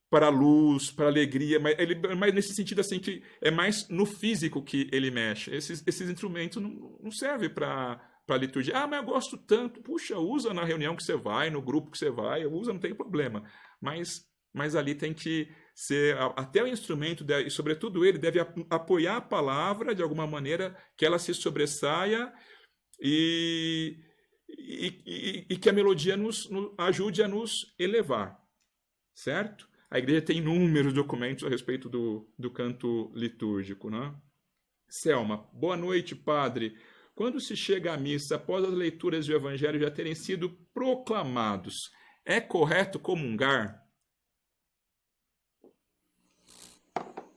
para a luz, para a alegria, mas nesse sentido assim que é mais no físico que ele mexe. Esses instrumentos não servem para a liturgia. Mas eu gosto tanto. Puxa, usa na reunião que você vai, no grupo que você vai, usa, não tem problema. Mas ali tem que ser, até o instrumento, e sobretudo ele, deve apoiar a palavra de alguma maneira, que ela se sobressaia e que a melodia nos ajude a nos elevar, certo? A igreja tem inúmeros documentos a respeito do canto litúrgico, né? Selma, boa noite, padre. Quando se chega à missa, após as leituras do evangelho já terem sido proclamados, é correto comungar?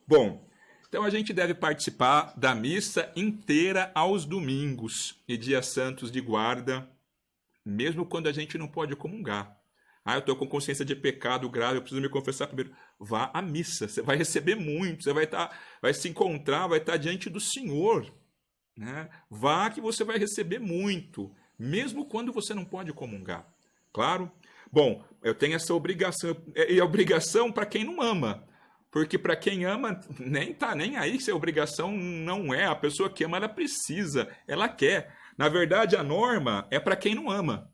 Bom, então a gente deve participar da missa inteira aos domingos e dias santos de guarda, mesmo quando a gente não pode comungar. eu estou com consciência de pecado grave, eu preciso me confessar primeiro. Vá à missa, você vai receber muito, você vai se encontrar, vai estar diante do Senhor. Né? Vá que você vai receber muito, mesmo quando você não pode comungar. Claro? Bom, eu tenho essa obrigação, e a obrigação para quem não ama. Porque para quem ama, nem tá nem aí se a obrigação não é. A pessoa que ama, ela precisa, ela quer. Na verdade, a norma é para quem não ama.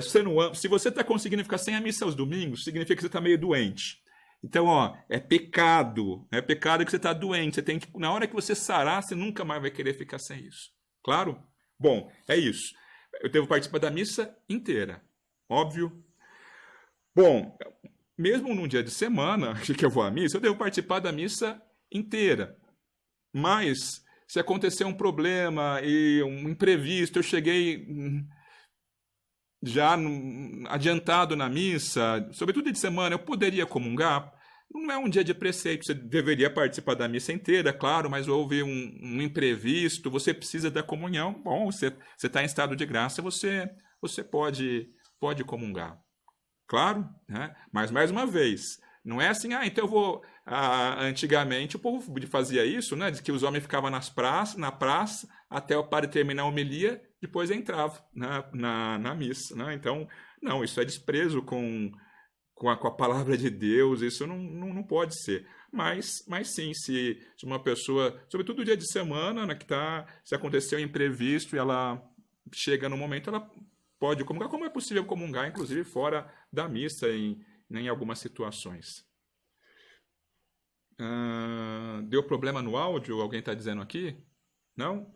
Se você não ama, se você está conseguindo ficar sem a missa aos domingos, significa que você está meio doente. Então, é pecado. É pecado que você está doente. Você tem que, na hora que você sarar, você nunca mais vai querer ficar sem isso. Claro? Bom, é isso. Eu devo participar da missa inteira. Óbvio. Bom, mesmo num dia de semana que eu vou à missa, eu devo participar da missa inteira. Mas, se acontecer um problema e um imprevisto, eu cheguei já adiantado na missa, sobretudo de semana, eu poderia comungar. Não é um dia de preceito, você deveria participar da missa inteira, claro, mas houve um imprevisto, você precisa da comunhão. Bom, você está em estado de graça, você pode comungar. Claro, né? Mas mais uma vez, não é assim, então eu vou... antigamente o povo fazia isso, né? De que os homens ficavam na praça, até o padre terminar a homilia, depois entrava na missa. Né? Então, não, isso é desprezo com a palavra de Deus, isso não pode ser. Mas sim, se uma pessoa, sobretudo no dia de semana, né, se aconteceu um imprevisto e ela chega no momento, ela pode comungar, como é possível comungar, inclusive fora da missa, em algumas situações. Deu problema no áudio? Alguém está dizendo aqui? Não?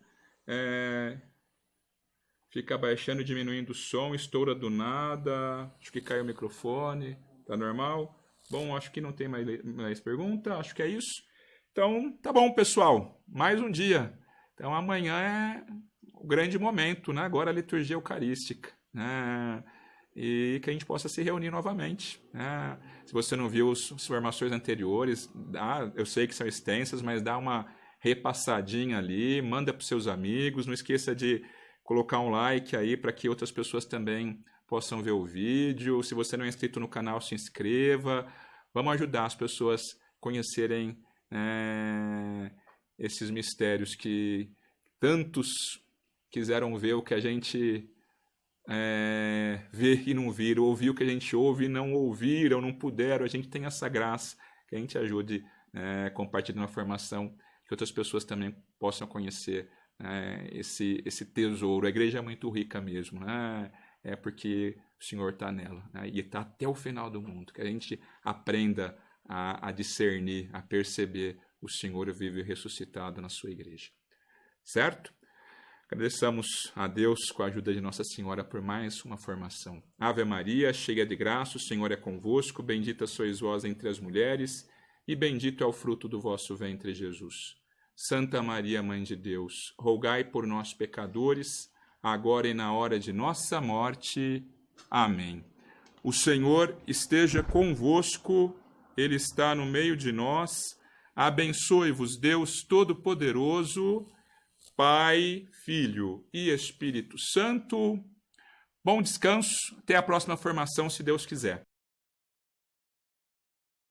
Fica baixando e diminuindo o som, estoura do nada, acho que caiu o microfone, tá normal? Bom, acho que não tem mais pergunta, acho que é isso. Então, tá bom, pessoal, mais um dia. Então, amanhã é o grande momento, né? Agora a liturgia eucarística, né? E que a gente possa se reunir novamente. Né? Se você não viu as formações anteriores, eu sei que são extensas, mas dá uma repassadinha ali, manda para os seus amigos, não esqueça de colocar um like aí para que outras pessoas também possam ver o vídeo. Se você não é inscrito no canal, se inscreva. Vamos ajudar as pessoas a conhecerem esses mistérios que tantos quiseram ver o que a gente ver e não vir, ouvir o que a gente ouve e não ouviram, não puderam. A gente tem essa graça, que a gente ajude compartilhando a formação, que outras pessoas também possam conhecer esse tesouro. A igreja é muito rica mesmo, né? É porque o Senhor está nela, né? E está até o final do mundo, que a gente aprenda a discernir, a perceber o Senhor vivo e ressuscitado na sua igreja. Certo? Agradeçamos a Deus com a ajuda de Nossa Senhora por mais uma formação. Ave Maria, cheia de graça, o Senhor é convosco, bendita sois vós entre as mulheres, e bendito é o fruto do vosso ventre, Jesus. Santa Maria, Mãe de Deus, rogai por nós, pecadores, agora e na hora de nossa morte. Amém. O Senhor esteja convosco, Ele está no meio de nós. Abençoe-vos, Deus Todo-Poderoso, Pai, Filho e Espírito Santo. Bom descanso. Até a próxima formação, se Deus quiser.